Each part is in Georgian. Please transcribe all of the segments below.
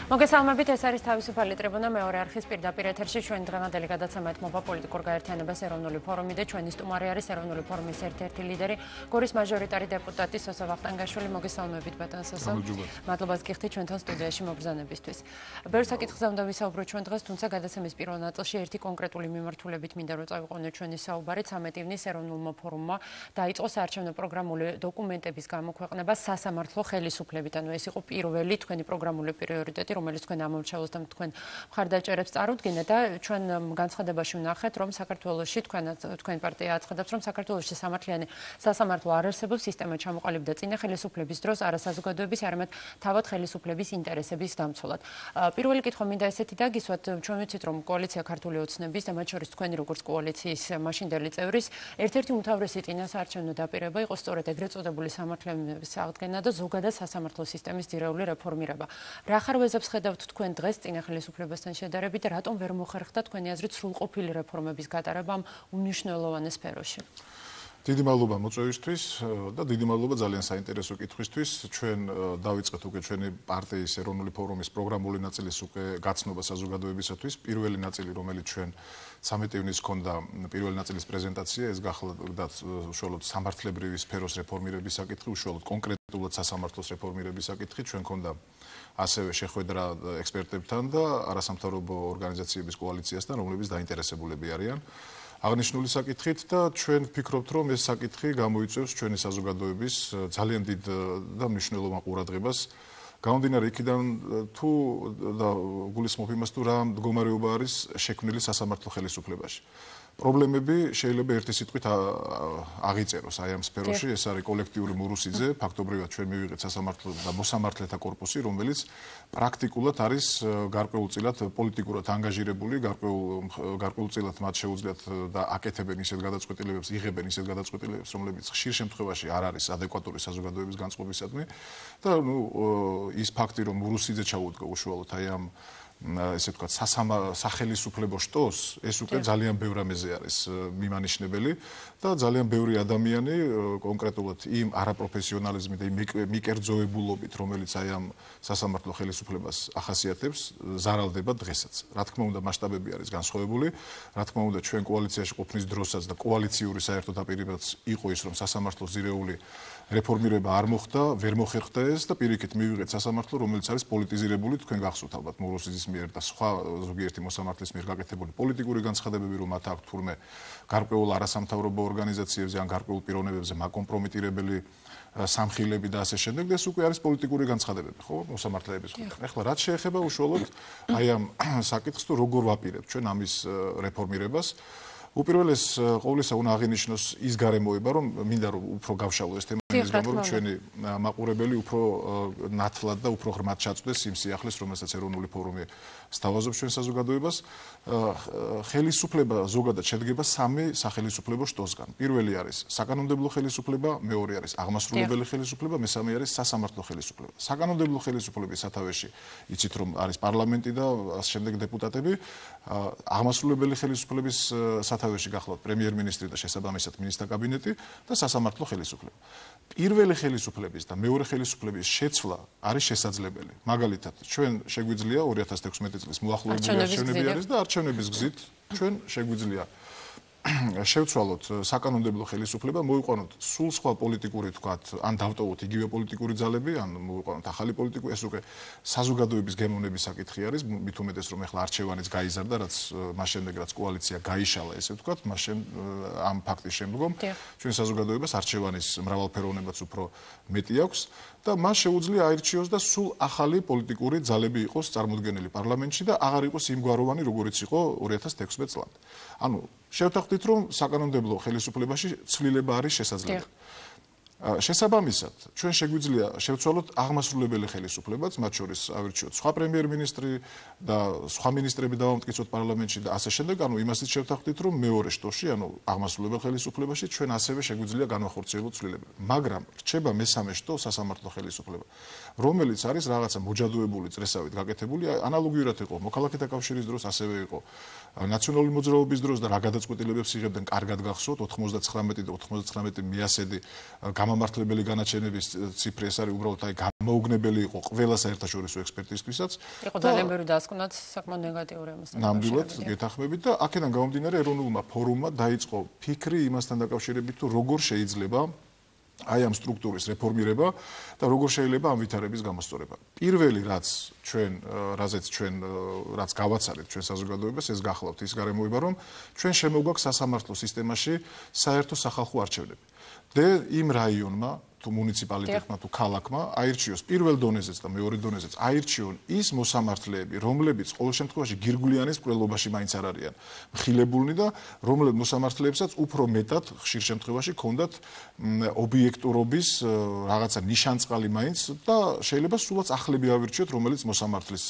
მოგესალმებით, ეს არის თავისუფალი ტრიბუნა მეორე არხის პირდაპირ ეთერში ჩვენ დღევანდელი გადაცემა ეთმობა პოლიტიკურ გაერთიანებას ეროვნული ფორუმი და ჩვენი სტუმარი არის ეროვნული ფორუმის ერთ-ერთი ლიდერი გორის მაჟორიტარი დეპუტატი სოსო ვახტანგაშვილი. მოგესალმებით ბატონ სოსო. მადლობას გიხდით ჩვენთან სტუდიაში მობრძანებისთვის. ბევრ საკითხზე უნდა ვისაუბროთ ჩვენ დღეს, თუმცა გადაცემის პირველ ნაწილში ერთი კონკრეტული მიმართულებით მინდა რომ წავიყვანოთ ჩვენი საუბარი. 13 ივნის ეროვნულმა ფორუმმა დაიწყო საარჩევნო პროგრამული დოკუმენტების გამოქვეყნება სასამართლო ხელისუფლებით. ანუ ეს იყო პირველი თქვენი პროგრამული პრიორიტეტი, რომელიც თქვენ ამომრჩევლს და თქვენ მხარდაჭერებს წარუდგინეთ და ჩვენ განცხადებაში ვნახეთ, რომ საქართველოში თქვენ პარტია აცხადებს, რომ საქართველოში სამართლიანი სასამართლო არ არსებობს, სისტემა ჩამოყალიბდა წინა ხელისუფლების დროს, არა საზოგადოების, არამედ თავად ხელისუფლების ინტერესების დამცველად. პირველი კითხვა მინდა ესეთი დაგისვათ, ჩვენ ვიცით, რომ კოალიცია ქართული ოცნების და მათ შორის თქვენი როგორც კოალიციის მაშინდელი წევრის ერთ-ერთი უმთავრესი წინასაარჩევნო დაპირება იყო სწორედ ეგრეთ წოდებული სამართლიანობის აღდგენა და ზოგადად სასამართლო სისტემის ძირეული რეფორმირება. რა ხარვეზებს ხედავთ თქვენ დღეს წინა ხელისუფლებასთან შედარებით და რატომ ვერ მოხერხდა თქვენი აზრით სრულყოფილი რეფორმების გატარება ამ უმნიშვნელოვანეს სფეროში? დიდი მადლობა მოწვევისთვის და დიდი მადლობა ძალიან საინტერესო კითხვისთვის. ჩვენ დავიწყეთ უკვე ჩვენი პარტიის ეროვნული ფორუმის პროგრამული ნაწილის უკვე გაცნობა საზოგადოებისათვის. პირველი ნაწილი, რომელიც ჩვენ 13 ივნის ჰქონდა პირველი ნაწილის პრეზენტაცია, ეს გახლავთ უშუალოდ სამართლებრივი სფეროს რეფორმირების საკითხი, უშუალოდ კონკრეტულად სასამართლოს რეფორმირების საკითხი. ჩვენ ჰქონდა ასევე შეხვედრა ექსპერტებთან და არასამთავრობო ორგანიზაციების კოალიციასთან, რომლებიც დაინტერესებულები არიან აღნიშნული საკითხით და ჩვენ ვფიქრობთ, რომ ეს საკითხი გამოიწვევს ჩვენი საზოგადოების ძალიან დიდ და მნიშვნელოვან ყურადღებას. გამომდინარე იქიდან თუ და გულისხმობ იმას, თუ რა მდგომარეობა არის შექმნილი სასამართლო ხელისუფლებაში. პრობლემები შეიძლება ერთი სიტყვით აღიწეროს აი ამ სფეროში, ეს არის კოლექტიური მურუსიძე, ფაქტობრივად ჩვენ მივიღეთ სასამართლო და მოსამართლეთა კორპუსი, რომელიც პრაქტიკულად არის გარკვეულწილად პოლიტიკურად ანგაჟირებული, გარკვეულწილად მათ შეუძლიათ და აკეთებენ ისეთ გადაწყვეტილებებს, იღებენ ისეთ გადაწყვეტილებებს, რომლებიც ხშირ შემთხვევაში არ არის ადეკვატური საზოგადოების განწყობისადმი და ის ფაქტი, რომ მურუსიძე ჩაუდგა უშუალოდ აი ამ ესე ვთქვათ, სახელისუფლებო შტოს, ეს უკვე ძალიან ბევრ რამეზე არის მიმანიშნებელი და ძალიან ბევრი ადამიანი კონკრეტულად იმ არაპროფესიონალიზმით და იმ მიკერძოებულობით, რომელიც აი ამ სასამართლო ხელისუფლებას ახასიათებს, ზარალდება დღესაც. რა თქმა უნდა, მასშტაბები არის განსხვავებული, რა თქმა უნდა, ჩვენ კოალიციაში ყოფნის დროსაც და კოალიციური საერთო დაპირებაც იყო ის, რომ სასამართლოს ძირეული რეფორმირება არ მოხდა, ვერ მოხერხდა ეს და პირიქით მივიღეთ სასამართლო, რომელიც არის პოლიტიზირებული, თქვენ გახსოვთ ალბათ მურუსიძის მიერ და სხვა ზოგიერთი მოსამართლის მიერ გაკეთებული პოლიტიკური განცხადებები, რომ მათ აქვთ თურმე გარკვეულ არასამთავრობო ორგანიზაციებზე ან გარკვეულ პიროვნებებზე მაკომპრომიტირებელი სამხილები და ასე შემდეგ და ეს უკვე არის პოლიტიკური განცხადებები, ხო, მოსამართლეების მხრიდან. ეხლა რაც შეეხება უშუალოდ აი ამ საკითხს, თუ როგორ ვაპირებთ ჩვენ ამის რეფორმირებას, უპირველეს ყოვლისა უნდა აღინიშნოს ის გარემოება, რომ მინდა რომ უფრო გავშალო ეს თემა, იმის გამო რომ ჩვენი მაყურებელი უფრო ნათლად და უფრო ღრმად ჩაწვდეს იმ სიახლეს, რომელსაც ეროვნული ფორუმი სთავაზობს ჩვენ საზოგადოებას. ხელისუფლება ზოგადად შედგება სამი სახელისუფლებო შტოსგან. პირველი არის საკანონმდებლო ხელისუფლება, მეორე არის აღმასრულებელი ხელისუფლება, მესამე არის სასამართლო ხელისუფლება. საკანონმდებლო ხელისუფლების სათავეში იცით რომ არის პარლამენტი და ამ შემდეგ დეპუტატები, აღმასრულებელი ხელისუფლების სათავეში გახლავთ პრემიერ-მინისტრი და შესაბამისად მინისტრთა კაბინეტი და სასამართლო ხელისუფლება. პირველი ხელისუფლების და მეორე ხელისუფლების შეცვლა არის შესაძლებელი. მაგალითად, ჩვენ შეგვიძლია 2016 წლის მოახლოებული არჩევნები არის და არჩევნების გზით ჩვენ შეგვიძლია შევცვალოთ საკანონმდებლო ხელისუფლება, მოვიყვანოთ სულ სხვა პოლიტიკური, თქვათ, ან დავტოვოთ იგივე პოლიტიკური ძალები, ან მოვიყვანოთ ახალი პოლიტიკური, ეს უკვე საზოგადოების გემოვნების საკითხი არის, მით უმეტეს რომ ეხლა არჩევანიც გაიზარდა, რაც მას შემდეგ რაც კოალიცია გაიშალა, ესე ვთქვათ, ამ ფაქტის შემდგომ ჩვენ საზოგადოებას არჩევანის მრავალფეროვნებაც უფრო მეტი აქვს და მას შეუძლია აირჩიოს და სულ ახალი პოლიტიკური ძალები იყოს წარმოდგენილი პარლამენტში და აღარ იყოს იმგვაროვანი, როგორიც იყო 2016 წლამდე. ანუ შევთანხმდით, რომ საკანონმდებლო ხელისუფლებაში ცვლილება არის შესაძლებელი. შესაბამისად, ჩვენ შეგვიძლია შევცვალოთ აღმასრულებელი ხელისუფლებაც, მათ შორის ავირჩიოთ სხვა პრემიერ-მინისტრი და სხვა მინისტრები დავამტკიცოთ პარლამენტში და ასე შემდეგ, ანუ იმასაც შევთანხმდით, რომ მეორე შტოში, ანუ აღმასრულებელ ხელისუფლებაში ჩვენ ასევე შეგვიძლია განვახორციელოთ ცვლილებები. მაგრამ რჩება მესამე შტო, სასამართლო ხელისუფლება, რომელიც არის რაღაცა მოჯადოებული წრესავით გაკეთებული, ანალოგიურად იყო მოქალაქეთა კავშირის დროს, ასევე იყო ნაციონალური მოძრაობის დროს და რა გადაწყვეტილებებს იღებდნენ, კარგად გახსოვთ 99 და 99 მიასედი გამამართლებელი განაჩენების ციფრი, ეს არის უბრალოდ აი მოუგნებელი იყო ყველა საერთაშორისო ექსპერტისთვისაც. იყო ძალიან ბევრი დასკვნაც საკმაოდ ნეგატიური ამასთან. ნამდვილად გეთანხმებით და აქედან გამომდინარე ეროვნულმა ფორუმმა დაიწყო ფიქრი იმასთან დაკავშირებით თუ როგორ შეიძლება აი ამ სტრუქტურის რეფორმირება და როგორ შეიძლება ამ ვითარების გამოსწორება. პირველი რაც გავაცალეთ ჩვენ საზოგადოებას ეს გახლავთ ის გარემოება რომ ჩვენ შემოგვაქვს სასამართლო სისტემაში საერთო სახალხო არჩევნები. და იმ რაიონმა თუ მუნიციპალიტეტმა თუ ქალაქმა აირჩიოს პირველ დონეზეც და მეორე დონეზეც აირჩიონ ის მოსამართლეები, რომლებიც ყოველ შემთხვევაში გირგვლიანის მკვლელობაში მაინც არ არიან მხილებულნი და რომლებიც მოსამართლეებსაც უფრო მეტად ხშირ შემთხვევაში ქონდათ ობიექტურობის რაღაცა ნიშანწყალი მაინც და შეიძლება სულაც ახლები ავირჩიოთ, რომელიც მოსამართლის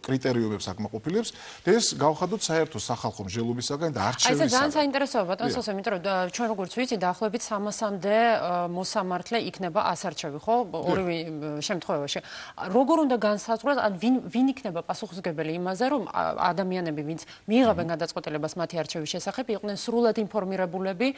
კრიტერიუმებს აკმაყოფილებს და ეს გავხადოთ საერთო სახალხო მსჯელობისაგან და არჩევნისაგან. აი ეს ძალიან საინტერესოა ბატონ სოსე, იმიტომ რომ ჩვენ როგორც ვიცი დაახლოებით 300-მდე მოსამართლე იქნება ასარჩევი, ხო? ორივე შემთხვევაში. როგორ უნდა განსაზღვროს, ან ვინ იქნება პასუხისმგებელი იმაზე, რომ ადამიანები, ვინც მიიღებენ გადაწყვეტილებას მათი არჩევის შესახებ, იყვნენ სრულად ინფორმირებულები,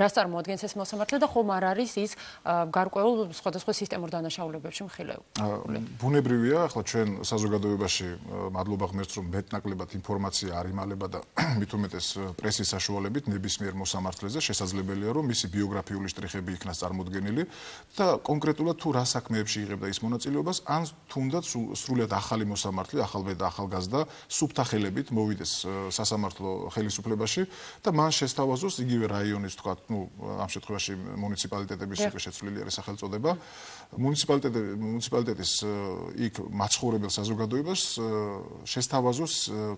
რას წარმოადგენს ეს მოსამართლე და ხომ არ არის ის გარკვეულ სხვადასხვა სისტემურ დანაშაულებებში მხილეული. ბუნებრივია, ახლა ჩვენ საზოგადოებაში მადლობა ღმერთს, რომ მეტნაკლებად ინფორმაცია არ იმალება და მით უმეტეს პრესის საშუალებით ნებისმიერ მოსამართლეზე შესაძლებელია, რომ მისი ბიოგრაფიული შტრიხები იქნას წარმოდგენილი. და კონკრეტულად თუ რა საქმეებში იღებდა ის მონაწილეობას, ან თუნდაც სრულიად ახალი მოსამართლე, ახალგაზრდა სუფთა ხელებით მოვიდეს სასამართლო ხელისუფლებაში და მან შესთავაზოს იგივე რაიონის, თქვათ, ამ შემთხვევაში მუნიციპალიტეტების უკვე შეცვლილი არის სახელწოდება, მუნიციპალიტეტის იქ მაცხოვრებელ საზოგადოებას შესთავაზოს,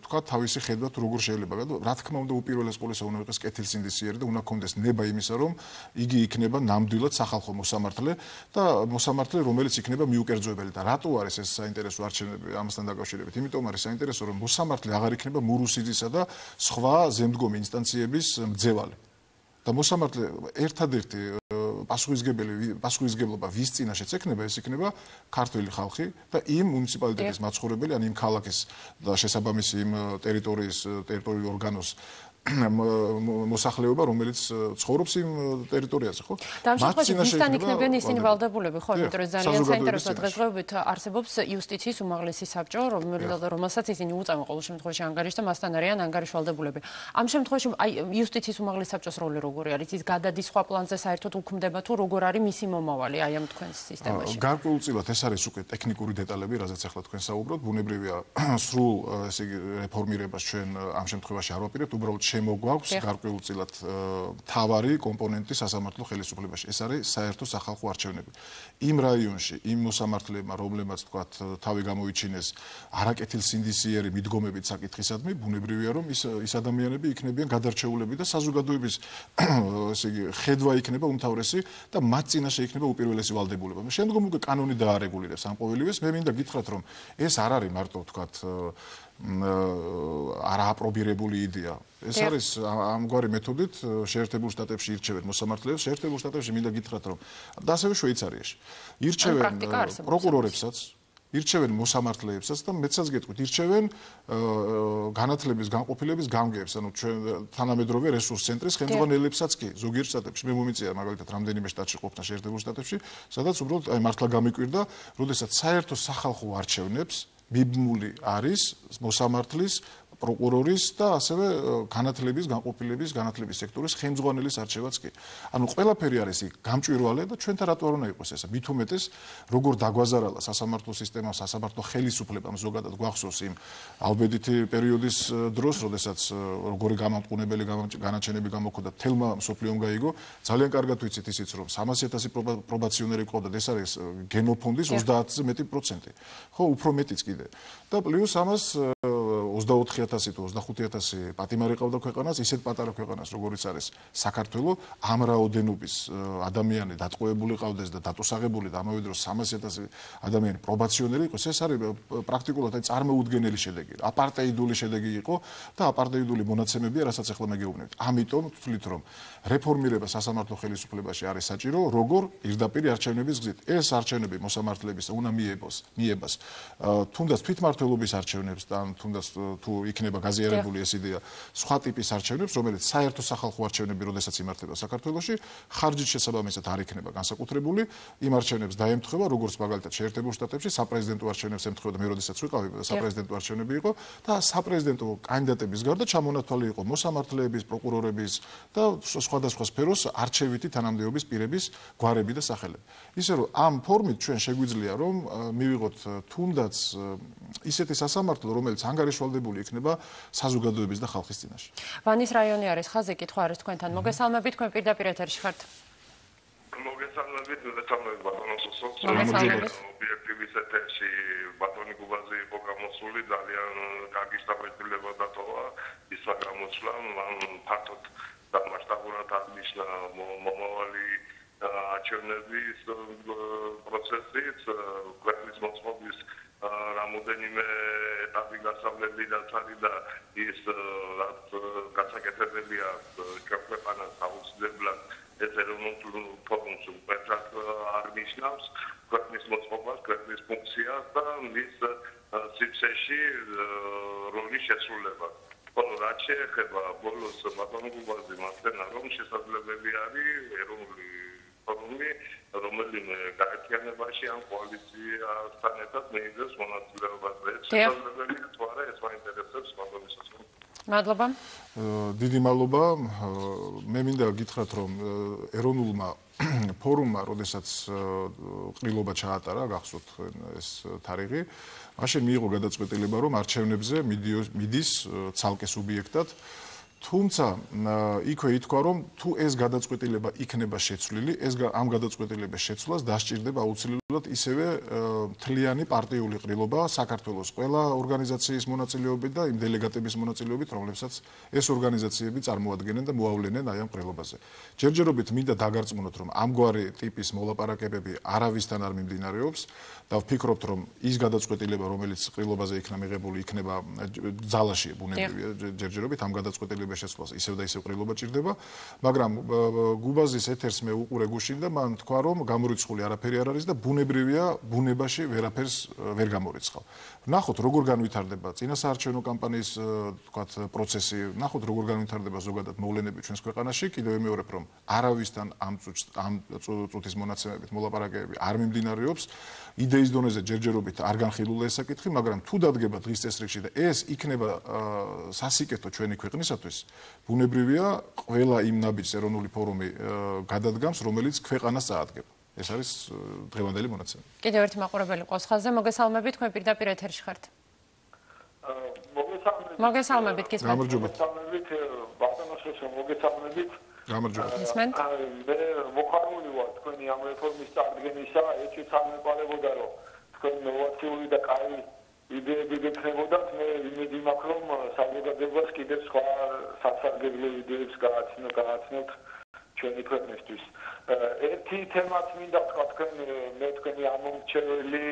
თქვათ, თავისი ხედვა თუ როგორ შეიძლება, რა თქმა უნდა, უპირველეს ყოვლისა უნდა იყოს კეთილსინდისიერი და უნდა კონდეს ნება იმისა, რომ იგი იქნება ნამდვილად სახალხო მოსამართლე და მოსამართლე, რომელიც იქნება მიუკერძოებელი და რატო არის ეს საინტერესო არჩევნები ამასთან დაკავშირებით? იმიტომ არის საინტერესო, რომ მოსამართლე აღარ იქნება მურუსიძისა და სხვა ზემდგომი ინსტანციების მძევალი. და მოსამართლე ერთადერთი პასუხისმგებლობა ვის წინაშეც ექნება, ეს იქნება ქართველი ხალხი და იმ მუნიციპალიტეტის მაცხოვრებელი, ან იმ ქალაქის და შესაბამისი იმ ტერიტორიული ორგანოს მოსახლეობა, რომელიც ცხოვრობს იმ ტერიტორიაზე, ხო? მათ წინაშე იქნებიან ისინი ვალდებულები, ხო? იმიტომ რომ ძალიან საინტერესოა დღესდღეობით არსებობს იუსტიციის უმაღლესი საბჭო, რომელსაც ისინი უწევენ ყოველ შემთხვევაში ანგარიშს და მასთან არიან ანგარიშ ვალდებულები. ამ შემთხვევაში აი იუსტიციის უმაღლესი საბჭოს როლი როგორი არის? ის გადადის სხვა პლანზე საერთოდ უქმდება თუ როგორ არის მისი მომავალი აი ამ თქვენს სისტემაში? გარკვეულწილად ეს არის უკვე ტექნიკური დეტალები, რაზეც ახლა თქვენ საუბრობთ. ბუნებრივია, სრულ ესე იგი რეფორმირებას ჩვენ ამ შემთხვევაში არ ვაპირებთ, უბრალოდ შემოგვაქვს გარკვეულწილად მთავარი კომპონენტი სასამართლო ხელისუფლებაში. ეს არის საერთო სახალხო არჩევნები. იმ რაიონში, იმ მოსამართლეებმა, რომლებმაც თქვათ თავი გამოიჩინეს არაკეთილსინდისიერი მიდგომებით საკითხისადმი, ბუნებრივია, რომ ის ადამიანები იქნებიან გადარჩეულები და საზოგადოების ესე იგი ხედვა იქნება უმთავრესი და მათ წინაშე იქნება უპირველესი ვალდებულება. შემდგომ უკვე კანონი დაარეგულირებს ამ ყოველივეს. მე მინდა გითხრათ, რომ ეს არ არის მარტო თქვათ არააპრობირებული იდეა. ეს არის ამგვარი მეთოდით შეერთებულ შტატებში ირჩევენ მოსამართლეებს, შეერთებულ შტატებში მინდა გითხრათ, რომ და ასევე შვეიცარიაში ირჩევენ პროკურორებსაც, ირჩევენ მოსამართლეებსაც და მეცაც გეტყვით, ირჩევენ განათლების განყოფილების გამგეებს, ანუ ჩვენ თანამედროვე რესურს ცენტრის ხელმძღვანელებსაც კი, ზოგიერთ შტატებში მე მომიწია მაგალითად რამდენიმე შტატში ყოფნა შეერთებულ შტატებში, სადაც უბრალოდ აი მართლა გამიკვირდა, როდესაც საერთო სახალხო არჩევნებს მიბმული არის მოსამართლის, პროკურორის და ასევე განათლების განყოფილების, განათლების სექტორის ხელმძღვანელის არჩევაც კი. ანუ ყველაფერი არის იქ გამჭვირვალე და ჩვენთან რატო არ უნდა იყოს ესა? მით უმეტეს, როგორ დაგვაზარალა სასამართლო სისტემამ, სასამართლო ხელისუფლებამ ზოგადად გვახსოვს იმ ალბედითი პერიოდის დროს, როდესაც როგორი გამამტყუნებელი განაჩენები გამოხდა თელმა მსოფლიომ გაიგო. ძალიან კარგად ვიცით ისიც, რომ 300,000 პრობაციონერი ყავდა, ეს არის გენოფონდის 30-ზე მეტი პროცენტი. ხო, უფრო მეტიც კიდე. და პლუს ამას 24,000 თუ 25,000 პატიმარი ყავდა ქვეყანას, ისეთ პატარა ქვეყანას, როგორიც არის საქართველო, ამ რაოდენობის ადამიანი დატყვევებული ყავდეს და დატოსაღებული და ამავე დროს 300,000 ადამიანი პრობაციონერი იყოს, ეს არის პრაქტიკულად აი წარმოუდგენელი შედეგი. აპარტეიდული შედეგი იყო და აპარტეიდული მონაცემებია, რასაც ახლა მე გეუბნებით. ამიტომ ვთვლით, რომ რეფორმირება სასამართლო ხელისუფლებაში არის საჭირო, როგორ პირდაპირ არჩევნების გზით. ეს არჩევნები მოსამართლეების უნდა მიებას თუნდაც თვითმმართველობის არჩევნებს და თუნდაც თუ იქნება გაზიარებული ეს იდეა სხვა ტიპის არჩევნებს, რომელიც საერთო სახალხო არჩევნები, როდესაც იმართება საქართველოში, ხარჯით შესაბამისად არ იქნება განსაკუთრებული, იმ არჩევნებს დაემთხვევა, როგორც მაგალითად შეერთებულ შტატებში საპრეზიდენტო არჩევნებს ემთხვევა და მე როდესაც ვიყავი, საპრეზიდენტო არჩევნები იყო და საპრეზიდენტო კანდიდატების გარდა ჩამონათვალი იყო მოსამართლეების, პროკურორების და სხვადასხვა სფეროს არჩევითი თანამდებობის პირების გვარები და სახელები. ისე რომ ამ ფორმით ჩვენ შეგვიძლია რომ მივიღოთ თუნდაც ისეთი სასამართლო, რომელიც ანგარიშვალდებული იქნება საზოგადოების და ხალხის წინაშე. ვანის რაიონი არის ხაზი, კითხვა არის თქვენთან. მოგესალმებით, თქვენ პირდაპირ ეთერში ხართ. მოგესალმებით, ბატონო სოსო. ობიექტივის ეთერში ბატონი გუბაძე იყო გამოსული, ძალიან კარგი სტაბილურობა დატოვა ის გამოსვლა, ფართოდ და მასშტაბურად აღნიშნა მომავალი არჩევნების პროცესიც, ქვეყნის მოწყობის რამოდენიმე ეტაპი გასავლელიდანაც არის და ის რაც გასაკეთებელია ქვეყანას აუცილებლად ეს ეროვნულ ფორუმს უპირატესად აღნიშნავს ქვეყნის მოწყობას, ქვეყნის ფუნქციას და მის სივრცეში როლის შესრულებას. ხოლო რაც შეეხება ბოლოს ბატონო გუბაძე მასწავლა რომ შესაძლებელი არის ეროვნული ფორუმი, რომელიმე გაერთიანებაში ან კოალიციასთან ერთად მიიღოს მონაწილეობას. შესაძლებელია თუ არა, ეს მაინტერესებს ბატონო სოსო. მადლობა. დიდი მადლობა. მე მინდა გითხრათ, რომ ეროვნულმა ფორუმმა, როდესაც ყრილობა ჩაატარა, გახსოვთ ეს თარიღი, მაშინ მიიღო გადაწყვეტილება, რომ არჩევნებზე მიდის ცალკე სუბიექტად. თუმცა იქვე ითქვა, რომ თუ ეს გადაწყვეტილება იქნება შეცვლილი, ამ გადაწყვეტილების შეცვლას დასჭირდება აუცილებლად ისევე მთლიანი პარტიული ყრილობა საქართველოს ყველა ორგანიზაციის მონაწილეობით და იმ დელეგატების მონაწილეობით, რომლებსაც ეს ორგანიზაციები წარმოადგენენ და მოავლენენ აი ამ ყრილობაზე. ჯერჯერობით მინდა დაგარწმუნოთ, რომ ამგვარი ტიპის მოლაპარაკებები არავისთან არ მიმდინარეობს და ვფიქრობთ, რომ ის გადაწყვეტილება, რომელიც ყრილობაზე იქნა მიღებული, იქნება ძალაში ბუნებრივია ჯერჯერობით ამ გადაწყვეტილებას შესვლას ისევ და ისევ ყრილობა ჭირდება, მაგრამ გუბაზის ეთერს მე უყურე გუშინ და მან თქვა, რომ გამორიცხული არაფერი არ არის და ბუნებრივია ბუნებაში ვერაფერს ვერ გამორიცხავ. ნახოთ როგორ განვითარდება წინასაარჩევნო კამპანიის თქვათ პროცესი, ნახოთ როგორ განვითარდება ზოგადად მოვლენები ჩვენს ქვეყანაში, კიდევ ვიმეორებ, რომ არავისთან ამ წუთის მონაცემებით მოლაპარაკებები არ მიმდინარეობს. იდეის დონეზე ჯერჯერობით არ განხილულა ეს საკითხი, მაგრამ თუ დადგება დღის წესრიგში და ეს იქნება სასიკეთო ჩვენი ქვეყნისათვის, ბუნებრივია ყველა იმ ნაბიჯს ეროვნული ფორუმი გადადგამს, რომელიც ქვეყანას წაადგება. ეს არის დღევანდელი მონაცემები. კიდევ ერთი მაყურებელი ყავს ხაზზე, მოგესალმებით, თქვენ პირდაპირ ეთერში ხართ. მოგესალმებით, გისმენთ. მოგესალმებით, ბატონო სოსო, მოგესალმებით. გამარჯობა. გისმენთ. მე მოხარული ვარ თქვენი ამ რეფორმის წარდგენისა, ეჭვი სამეყარებოდა, რომ თქვენ ნოვაციური და კაი იდეები გექნებოდათ, მე იმედი მაქვს, რომ საზოგადოებას კიდევ სხვა სასარგებლო იდეებს გააცნოთ ჩვენი ქვეყნისთვის. ერთი თემაც მინდა თქვა, მე თქვენი ამომრჩეველი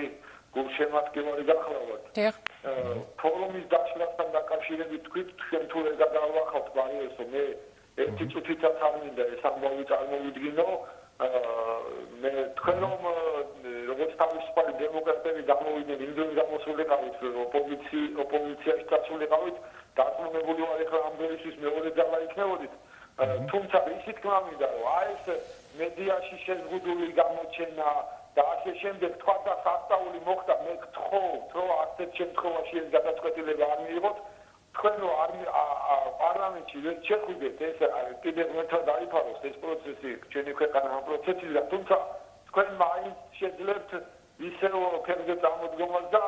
გულშემატკივარი გახლავართ. ფორუმის დაშლასთან დაკავშირებით თქვით, თქვენ თუ ვერ გადაავახავთ ბარიერს, მე ერთი წუთითაც არ მინდა ეს ამბავი წარმოვიდგინო. მე თქვენ რომ როგორც თავისუფალი დემოკრატები გამოვიდნენ, იმდენ გამოსულიყავით, ოპოზიციაში წასულიყავით, დარწმუნებული ვარ, ეხლა ამ დროისთვის მეორე ძალა იქნებოდით. თუმცა ისი თქმა მინდა, რომ აი ეს მედიაში შეზღუდული გამოჩენა და ასე შემდეგ თქვა და სასწაული მოხდა, მე გთხოვთ, რომ ასეთ შემთხვევაში ეს გადაწყვეტილება არ მიიღოთ. თქვენ რომ პარლამენტში ვერ შეხვიდეთ, ეს კიდევ მეტად დაიფაროს ეს პროცესი, ჩვენი ქვეყანა ამ პროცესში, თუმცა თქვენ მაინც შეძლებთ ისევ ფერზე წამოდგომას და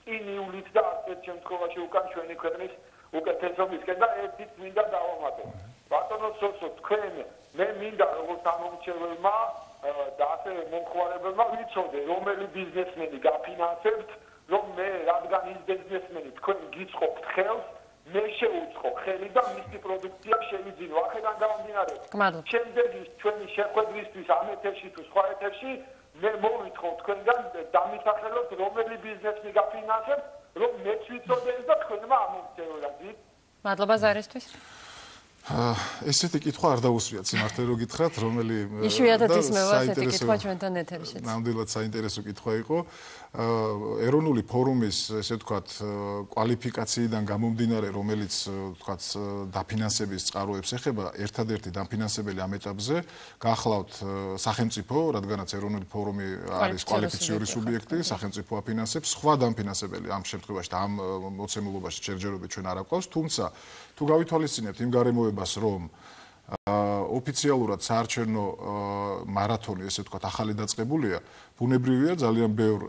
წინ ივლით და ასეთ შემთხვევაში უკან ჩვენი ქვეყნის უკეთესობისკენ და ერთით მინდა დავამატო. ბატონო სოსო, თქვენ მე მინდა როგორც ამომრჩეველმა და ასევე მომხმარებელმა ვიცოდე, რომელი ბიზნესმენი გაფინანსებთ, რომ მე რადგან ის ბიზნესმენი თქვენ გიწყობთ ხელს, მე შევუწყო ხელი და მისი პროდუქცია შევიძინო. აქედან გამომდინარე, შემდეგი ჩვენი შეხვედრისთვის ამ ეთერში თუ სხვა ეთერში მე მოვითხოვ თქვენგან დამისახელოთ, რომელი ბიზნესმენი გაფინანსებთ, რომ მეც ვიცოდე და თქვენმა ამომრჩეველად. მადლობა ზარისთვის. ესეთი კითხვა არ დაუსვიათ სიმართლე რო გითხრათ, რომელი იშვიათად ისმევა ესეთი კითხვა ჩვენთან ეთერშიც. ნამდვილად საინტერესო კითხვა იყო. ეროვნული ფორუმის, ესე ვთქვათ, კვალიფიკაციიდან გამომდინარე, რომელიც ვთქვათ, დაფინანსების წყაროებს ეხება, ერთადერთი დაფინანსებელი ამ ეტაპზე გახლავთ სახელმწიფო, რადგანაც ეროვნული ფორუმი არის კვალიფიციური სუბიექტი, სახელმწიფო აფინანსებს, სხვა დაფინანსებელი ამ შემთხვევაში და ამ მოცემულობაში შერჯერობით ჩვენ არ აქვს, თუმცა თუ გავითვალისწინებთ იმ გარემოებას, რომ ოფიციალურად საარჩევნო მარათონი, ესე ვთქვათ, ახალი დაწყებულია, ბუნებრივია ძალიან ბევრ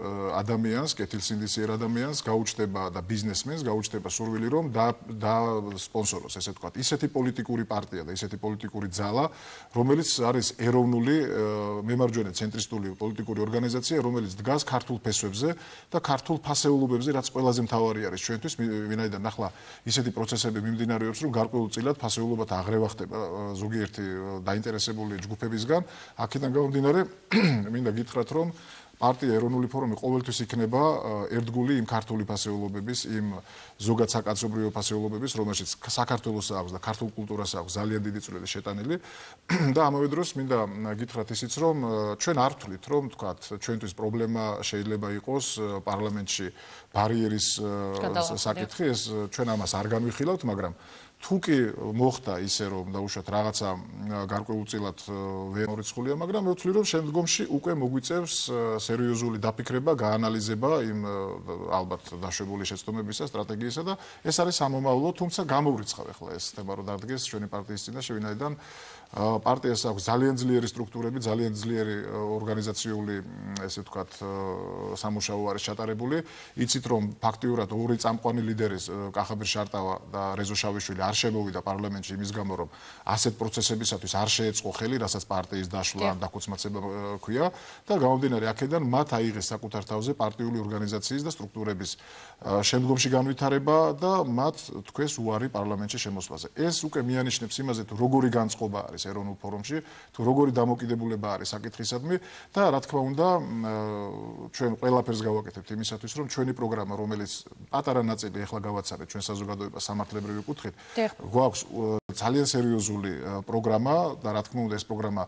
ადამიანს, კეთილსინდისიერ ადამიანს გაუჩნდება და ბიზნესმენს გაუჩნდება სურვილი, რომ დასპონსოროს, ესე ვთქვათ, ისეთი პოლიტიკური პარტია და ისეთი პოლიტიკური ძალა, რომელიც არის ეროვნული მემარჯვენე ცენტრისტული პოლიტიკური ორგანიზაცია, რომელიც დგას ქართულ ფესვებზე და ქართულ ფასეულობებზე, რაც ყველაზე მთავარი არის ჩვენთვის, ვინაიდან ახლა ისეთი პროცესები მიმდინარეობს, რომ გარკვეულწილად ფასეულობათა აღრევა ხდება ზოგიერთი დაინტერესებული ჯგუფებისგან. აქედან გამომდინარე, მინდა გითხრათ, რომ პარტია ეროვნული ფორუმი ყოველთვის იქნება ერთგული იმ ქართული ფასეულობების, იმ ზოგად საკაცობრიო ფასეულობების, რომელშიც საქართველოს აქვს და ქართულ კულტურას აქვს ძალიან დიდი წვლილი შეტანილი და ამავე დროს მინდა გითხრათ ისიც, რომ ჩვენ არ ვთვლით, რომ თქვათ, ჩვენთვის პრობლემა შეიძლება იყოს პარლამენტში ბარიერის საკითხი, ეს ჩვენ ამას არ განვიხილავთ, მაგრამ თუ კი მოხდა ისე რომ დაუშვათ რაღაცა გარკვეულწილად ვერ მორიცხულია, მაგრამ მე ვთვლი რომ შემდგომში უკვე მოგვიწევს სერიოზული დაფიქრება, გაანალიზება იმ ალბათ დაშვებული შეცდომებისა, სტრატეგიისა და ეს არის სამომავლო, თუმცა გამოვრიცხავ ახლა ეს თემა რომ დადგეს ჩვენი პარტიის წინაშე, ვინაიდან პარტიას აქვს ძალიან ძლიერი სტრუქტურები, ძალიან ძლიერი ორგანიზაციული, ესე ვთქვათ, სამუშაო არის ჩატარებული. იცით რომ ფაქტიურად ორი წამყვანი ლიდერის კახაბერ შარტავა და რეზო შავიშვილი არ შემოვიდა პარლამენტში იმის გამო, რომ ასეთ პროცესებისათვის არ შეეწყო ხელი, რასაც პარტიის დაშლა ან დაქუცმაცება ქვია და გამომდინარე აქედან მათ აიღეს საკუთარ თავზე პარტიული ორგანიზაციის და სტრუქტურების შემდგომში განვითარება და მათ თქვეს უარი პარლამენტში შემოსვლაზე. ეს უკვე მიანიშნებს იმაზე, თუ როგორი განწყობა არის ეროვნულ ფორუმში, თუ როგორი დამოკიდებულება არის საკითხისადმი და რა თქმა უნდა, ჩვენ ყველაფერს გავაკეთებთ იმისათვის, რომ ჩვენი პროგრამა, რომელიც პატარა ნაწილი ახლა გავაცანეთ ჩვენ საზოგადოებას სამართლებრივი კუთხით, გვაქვს ძალიან სერიოზული პროგრამა და რა თქმა უნდა ეს პროგრამა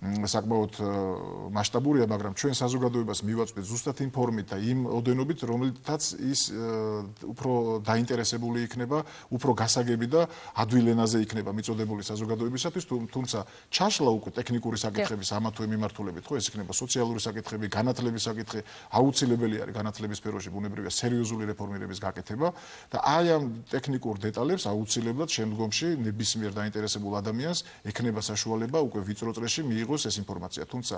საკმაოდ მასშტაბურია, მაგრამ ჩვენ საზოგადოებას მივაწვდით ზუსტად იმ ფორმით და იმ ოდენობით, რომელთაც ის უფრო დაინტერესებული იქნება, უფრო გასაგები და ადვილ ენაზე იქნება მიწოდებული საზოგადოებისათვის, თუმცა ჩაშლა უკვე ტექნიკური საკითხების ამა თუ იმ მიმართულებით, ხო, ეს იქნება სოციალური საკითხები, განათლების საკითხი, აუცილებელი არის განათლების სფეროში ბუნებრივია სერიოზული რეფორმირების გაკეთება და აი ამ ტექნიკურ დეტალებს აუცილებლად შემდგომში ნებისმიერ დაინტერესებულ ადამიანს ექნება საშუალება უკვე ვიწრო წრეში მიიღოს ეს ინფორმაცია, თუმცა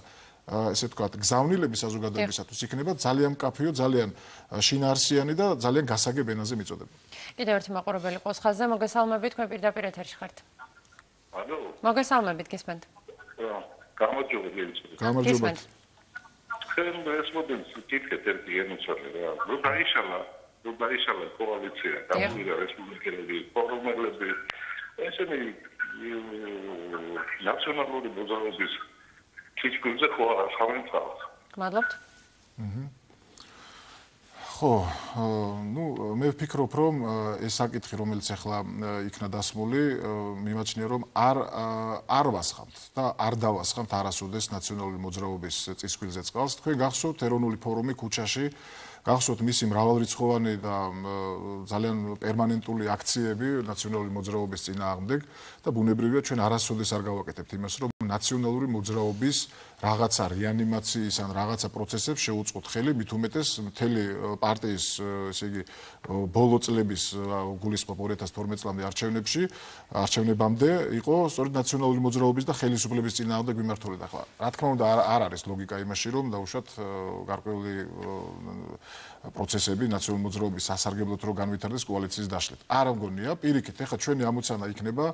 ესე ვთქვათ, გზავნილები საზოგადოებისათვის იქნება ძალიან მკაფიო, ძალიან შინაარსიანი და ძალიან გასაგებ ენაზე მიწოდება. კიდევ ერთი მაყურებელი ყავს ხაზზე, მოგესალმებით, თქვენ პირდაპირ ეთერში ხართ. ალო. მოგესალმებით, გისმენთ. გამარჯობა, გეცნობ. გამარჯობა. თქვენ ეს მოდელს ვკითხეთ ერთი ენუცარი რა. რო დაიშალა კოალიცია, გამოვიდა რესპუბლიკელები, ფორუმელები, ესენი ნაციონალური მოძრაობის ჩიჩქულზე ხო ახავენთავს. გმადლობთ. ხო, მე ვფიქრობ, რომ ეს საკითხი, რომელიც ახლა იქნა დასმული, მიმაჩნია, რომ არ ვასხამთ და არ დავასხამთ არასოდეს ნაციონალური მოძრაობის წისქვილზე წყალს. თქვენ გახსოვთ ეროვნული ფორუმი ქუჩაში, გახსოვთ მისი მრავალრიცხოვანი და ძალიან პერმანენტული აქციები ნაციონალური მოძრაობის წინააღმდეგ და ბუნებრივია ჩვენ არასოდეს არ გავაკეთებთ იმას, რომ ნაციონალური მოძრაობის რაღაცა რეანიმაციის ან რაღაცა პროცესებს შეუწყოთ ხელი, მით უმეტეს მთელი პარტიის, ესე იგი, ბოლო წლების გულისხმობ 2012 წლამდე არჩევნებამდე იყო სწორედ ნაციონალური მოძრაობის და ხელისუფლების წინააღმდეგ მიმართული და ახლა რა თქმა უნდა არ არის ლოგიკა იმაში, რომ დაუშვათ გარკვეული პროცესები ნაციონალური მოძრაობის სასარგებლოდ რო განვითარდეს კოალიციის დაშლით. არ მგონია, პირიქით, ეხლა ჩვენი ამოცანა იქნება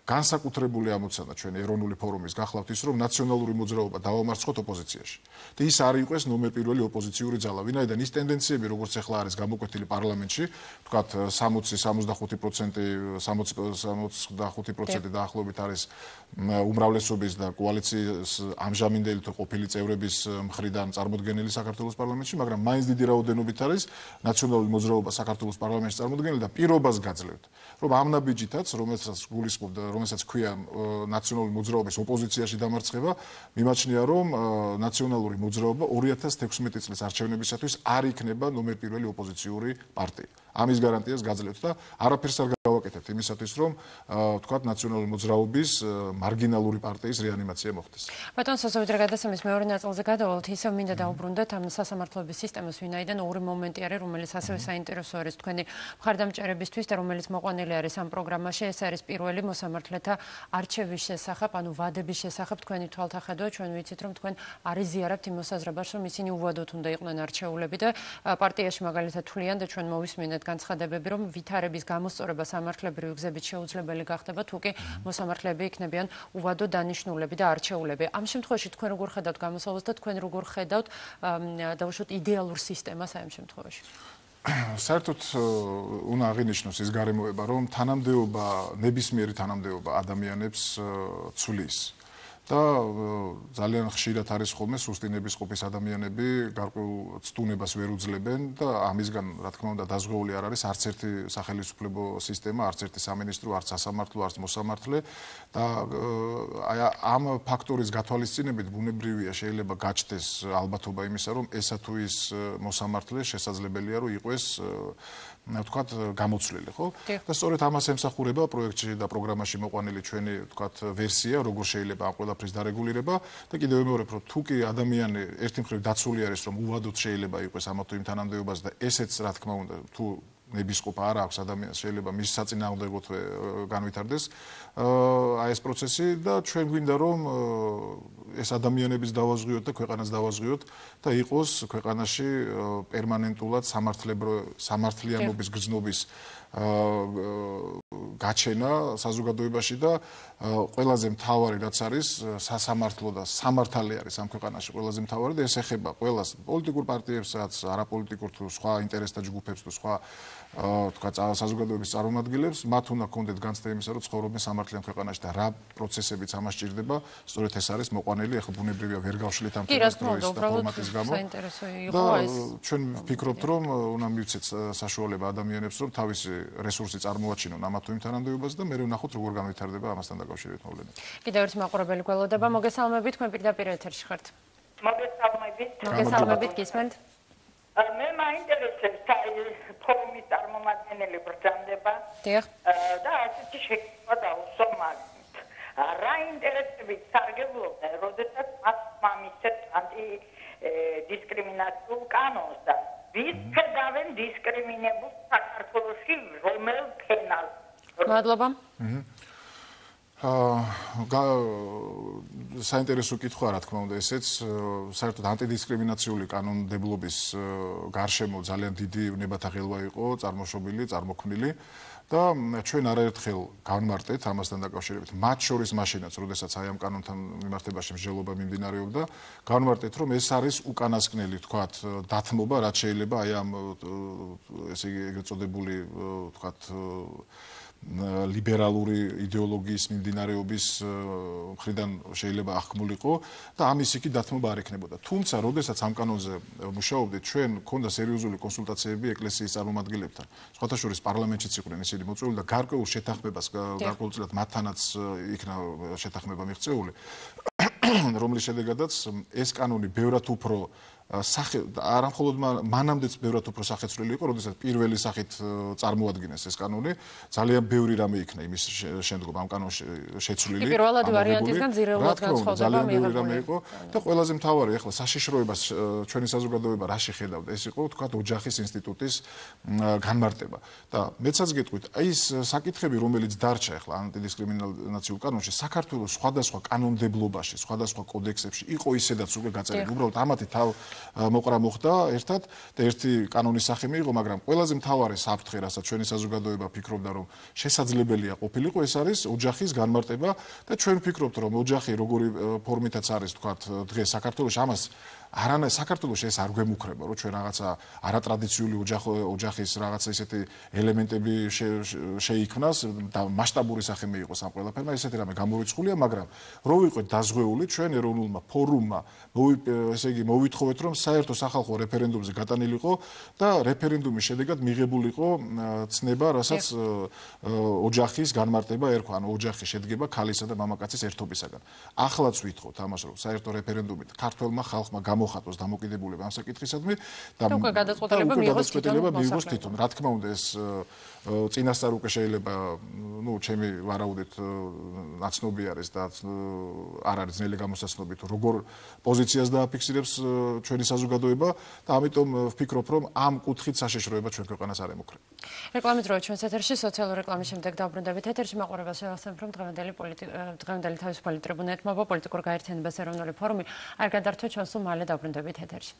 განსაკუთრებული ამოცანა ჩვენი ეროვნული ფორუმის გახლავთ ის, რომ ნაციონალური მოძრაობა დაუმარცხოთ ოპოზიციაში. და ის არ იყოს ნომერ პირველი ოპოზიციური ძალა. ვინაიდან ის ტენდენციები, როგორც ახლა არის გამოკვეთილი პარლამენტში, ვთქვათ 60-65%, 65% დაახლოებით არის უმრავლესობის და კოალიციის ამჟამინდელი თუ ყოფილი წევრების მხრიდან წარმოდგენილი საქართველოს პარლამენტში, მაგრამ მაინც დიდი რაოდენობით არის ნაციონალური მოძრაობა საქართველოს პარლამენტში წარმოდგენილი და პირობას გაძლევთ, რომ ამ ნაბიჯითაც, რომელსაც გულისხმობდა, რომელსაც ქვია ნაციონალური მოძრაობის ოპოზიციაში დამარცხება, მიმაჩნია, რომ ნაციონალური მოძრაობა 2016 წლის არჩევნებისათვის არ იქნება ნომერ პირველი ოპოზიციური პარტია. ამის გარანტიას გაძლევთ და არაფერს არ გავაკეთებთ იმისათვის, რომ ვთქვათ ნაციონალური მოძრაობის მარგინალური პარტიის რეანიმაცია მოხდეს. ბატონ სასოვით რა გადასამის მეორე ნაწილზე გადავალთ, ისევ მინდა დაუბრუნდეთ ამ სასამართლოების სისტემას, ვინაიდან ორი მომენტი არის, რომელიც ასევე საინტერესო არის თქვენი მხარდამჭერებისთვის და რომელიც მოყვანილი არის ამ პროგრამაში. ეს არის პირველი მოსამართლეთა არჩევის შესახებ, ანუ ვადების შესახებ თქვენი თვალთახედვა. ჩვენ ვიცით, რომ თქვენ არ იზიარებთ იმ მოსაზრებას, რომ ისინი უვადოდ უნდა იყვნენ არჩეულები და პარტიაში მაგალითად თვლიან და ჩვენ მოვისმინეთ განცხადებები, რომ ვითარების გამოსწორება სამართლებრივი გზებით შეუძლებელი გახდება, თუ კი მოსამართლეები იქნებიან უვადო დანიშნულები და არჩეულები. ამ შემთხვევაში თქვენ როგორ ხედავთ გამოსავალს და თქვენ როგორ ხედავთ დავუშვათ იდეალურ სისტემას აი ამ შემთხვევაში? საერთოდ უნდა აღინიშნოს ის გარემოება, რომ თანამდებობა, ნებისმიერი თანამდებობა ადამიანებს ცვლის. და ძალიან ხშირად არის ხოლმე სუსტი ნებისყოფის ადამიანები გარკვეულ ცდუნებას ვერ უძლებენ და ამისგან რა თქმა უნდა დაზღვეული არ არის არც ერთი სახელმწიფო სისტემა, არც ერთი სამინისტრო, არც სასამართლო, არც მოსამართლე და აი ამ ფაქტორის გათვალისწინებით ბუნებრივია შეიძლება გაჩნდეს ალბათობა იმისა, რომ ესა თუ ის მოსამართლე შესაძლებელია რომ იყოს ვთქვათ გამოცვლილი, ხო? და სწორედ ამას ემსახურება პროექტში და პროგრამაში მოყვანილი ჩვენი ვთქვათ ვერსია, როგორ შეიძლება ამ ყველაფრის დარეგულირება და კიდევ ვიმეორებ, რომ თუ კი ადამიანი ერთი მხრივ დაცული არის, რომ უვადოდ შეიძლება იყოს ამა თუ იმ თანამდებობას და ესეც რა თქმა უნდა თუ ნებისყოფა არ აქვს ადამიანს, შეიძლება მის საწინააღმდეგოდ განვითარდეს აი ეს პროცესი და ჩვენ გვინდა რომ ეს ადამიანების დავაზღვიოთ და ქვეყანას დავაზღვიოთ და იყოს ქვეყანაში პერმანენტულად სამართლიანობის გრძნობის გაჩენა საზოგადოებაში და ყველაზე მთავარი რაც არის სასამართლო და სამართალი არის ამ ქვეყანაში ყველაზე მთავარი და ეს ეხება ყველას პოლიტიკურ პარტიებსაც, არაპოლიტიკურ თუ სხვა ინტერესთა ჯგუფებს თუ სხვა თქვა საზოგადოების წარმომადგენლებს, მათ უნდა კონდეთ განცდა იმისა, რომ ცხოვრობენ სამართლიან ქვეყანაში და რა პროცესებიც ამას ჭირდება, სწორედ ეს არის მოყვანილი, ახლა ბუნებრივია ვერ გავშლით ამ თემას დროის და ფორმატის გამო. და ჩვენ ვფიქრობთ, რომ უნდა მივცეთ საშუალება ადამიანებს, რომ თავისი რესურსი წარმოაჩინონ ამა თუ იმ თანამდებობას და მე ვნახოთ როგორ განვითარდება ამასთან დაკავშირებით მოვლენები. კიდევ ერთი მაყურებელი გველოდება, მოგესალმებით, თქვენ პირდაპირ ეთერში ხართ. მოგესალმებით, გისმენთ? მე მაინტერესებს ფორუმის წარმომადგენელი ბრძანდება და ასეთი შეკითხვა დავუსვა მაგით. რა ინტერესებით სარგებლობენ, როდესაც მას მამისებს ანტიდისკრიმინაციულ კანონს და ვის ფედავენ დისკრიმინებულ საქართველოში რომელ ფენას? მადლობა. საინტერესო კითხვა რა თქმა უნდა ესეც საერთოდ ანტიდისკრიმინაციული კანონმდებლობის გარშემო ძალიან დიდი ნებათაღელვა იყო წარმოშობილი, წარმოქმნილი და ჩვენ არაერთხელ განმარტეთ ამასთან დაკავშირებით მათ შორის მაშინაც, როდესაც აი ამ კანონთან მიმართებაში მსჯელობა მიმდინარეობდა, განმარტეთ რომ ეს არის უკანასკნელი, თქვათ, დათმობა, რაც შეიძლება აი ამ ესე იგი ეგრეთ წოდებული, თქვათ, ლიბერალური იდეოლოგიის მიმდინარეობის მხრიდან შეიძლება ახმულიყო და ამის იქი დათმობა არ ექნებოდა. თუმცა, როდესაც ამ კანონზე მუშაობდით, ჩვენ გქონდა სერიოზული კონსულტაციები ეკლესიის წარმომადგენლებთან. სხვათა შორის პარლამენტშიც იყვნენ ისინი მოწვეული და გარკვეულ შეთანხმებას, გარკვეულწილად მათთანაც იქნა შეთანხმება მიღწეული, რომლის შედეგადაც ეს კანონი ბევრად უფრო არა მხოლოდ მანამდეც ბევრად უფრო სახეცვლილი იყო, როდესაც პირველი სახით წარმოადგინეს ეს კანონი, ძალიან ბევრი რამე იქნა იმის შემდგომ ამ კანონში შეცვლილი. პირველადი ვარიანტისგან ძირეულად განსხვავდება ძალიან ბევრი რამე იყო და ყველაზე მთავარი ახლა საშიშროებას ჩვენი საზოგადოება რაში ხედავდა, ეს იყო თქვა ოჯახის ინსტიტუტის განმარტება. და მეცაც გეტყვით, აი ეს საკითხები, რომელიც დარჩა ახლა ანტიდისკრიმინაციულ კანონში, საქართველოს სხვადასხვა კანონმდებლობაში, სხვადასხვა კოდექსებში იყო ისედაც უკვე გაწერილი. უბრალოდ ამათი მოყრა მოხდა ერთად და ერთი კანონის სახე მიიღო, მაგრამ ყველაზე მთავარი საფრთხე, რასაც ჩვენი საზოგადოება ფიქრობდა, რომ შესაძლებელია ყოფილიყო, ეს არის ოჯახის განმარტება და ჩვენ ვფიქრობთ, რომ ოჯახი როგორი ფორმითაც არის, თქვათ, დღეს საქართველოში ამას არანაირ საქართველოში ეს არ გვემუქრება, რომ ჩვენ რაღაცა არატრადიციული ოჯახის რაღაცა ისეთი ელემენტები შეიქმნას და მასშტაბური სახე მიიღოს ამ ყველაფერმა, ესეთი რამე გამორიცხულია, მაგრამ რო ვიყოთ დაზღვეული ჩვენ ეროვნულმა ფორუმმა, ესე იგი მოვითხოვეთ, რომ საერთო სახალხო რეფერენდუმზე გატანილიყო და რეფერენდუმის შედეგად მიღებულიყო ცნება, რასაც ოჯახის განმარტება ერქვა, ანუ ოჯახი შედგება ქალისა და მამაკაცის ერთობისაგან. ახლაც ვითხოვთ ამას, რომ საერთო რეფერენდუმით ქართველმა ხალხმა გამოხატოს დამოკიდებულება ამ საკითხისადმი და უკვე გადაწყვეტილება მიიღოს თვითონ. რა თქმა უნდა, ეს წინასწარ უკვე შეიძლება, ჩემი ვარაუდით ნაცნობი არის და არ არის ძნელი გამოსაცნობი თუ როგორ პოზიციას დააფიქსირებს ჩვენი საზოგადოება და ამიტომ ვფიქრობ, რომ ამ კუთხით საშიშროება ჩვენ ქვეყანას არ ემუქრება. რეკლამის დროით ჩვენს ეთერში სოციალური რეკლამის შემდეგ დავბრუნდებით ეთერში მაყურებელს შევახსენებ, რომ დღევანდელი თავისუფალი ტრიბუნა ეთმობა პოლიტიკურ გაერთიანებას ეროვნული ფორუმი არ გადართვეთ ჩვენ სულ მალე დავბრუნდებით ეთერში.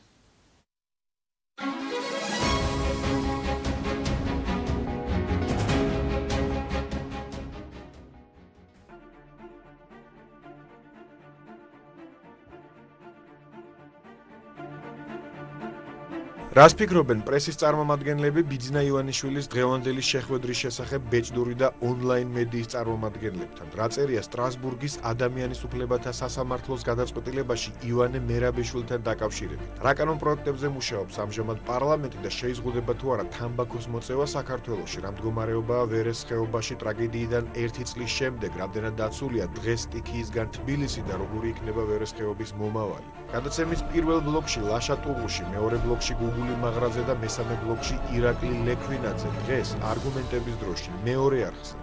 რას ფიქრობენ პრესის წარმომადგენლები ბიძინა ივანიშვილის დღევანდელი შეხვედრის შესახებ ბეჭდური და ონლაინ მედიის წარმომადგენლებთან? რა წერია სტრასბურგის ადამიანის უფლებათა სასამართლოს გადაწყვეტილებაში ივანე მერაბეშვილთან დაკავშირებით? რა კანონპროექტებზე მუშაობს ამჟამად პარლამენტი და შეიზღუდება თუ არა თამბაქოს მოწევა საქართველოში? რა მდგომარეობაა ვერეს ხეობაში ტრაგედიიდან 1 წლის შემდეგ? რამდენად დაცულია დღეს სტიქიისგან თბილისი და როგორი იქნება ვერეს ხეობის მომავალი? გადაცემის პირველ ბლოკში ლაშა ტუღუში, მეორე ბლოკში გუგული მაღრაძე და მესამე ბლოკში ირაკლი ლექვინაძე. დღეს არგუმენტების დროში მეორე არხზე.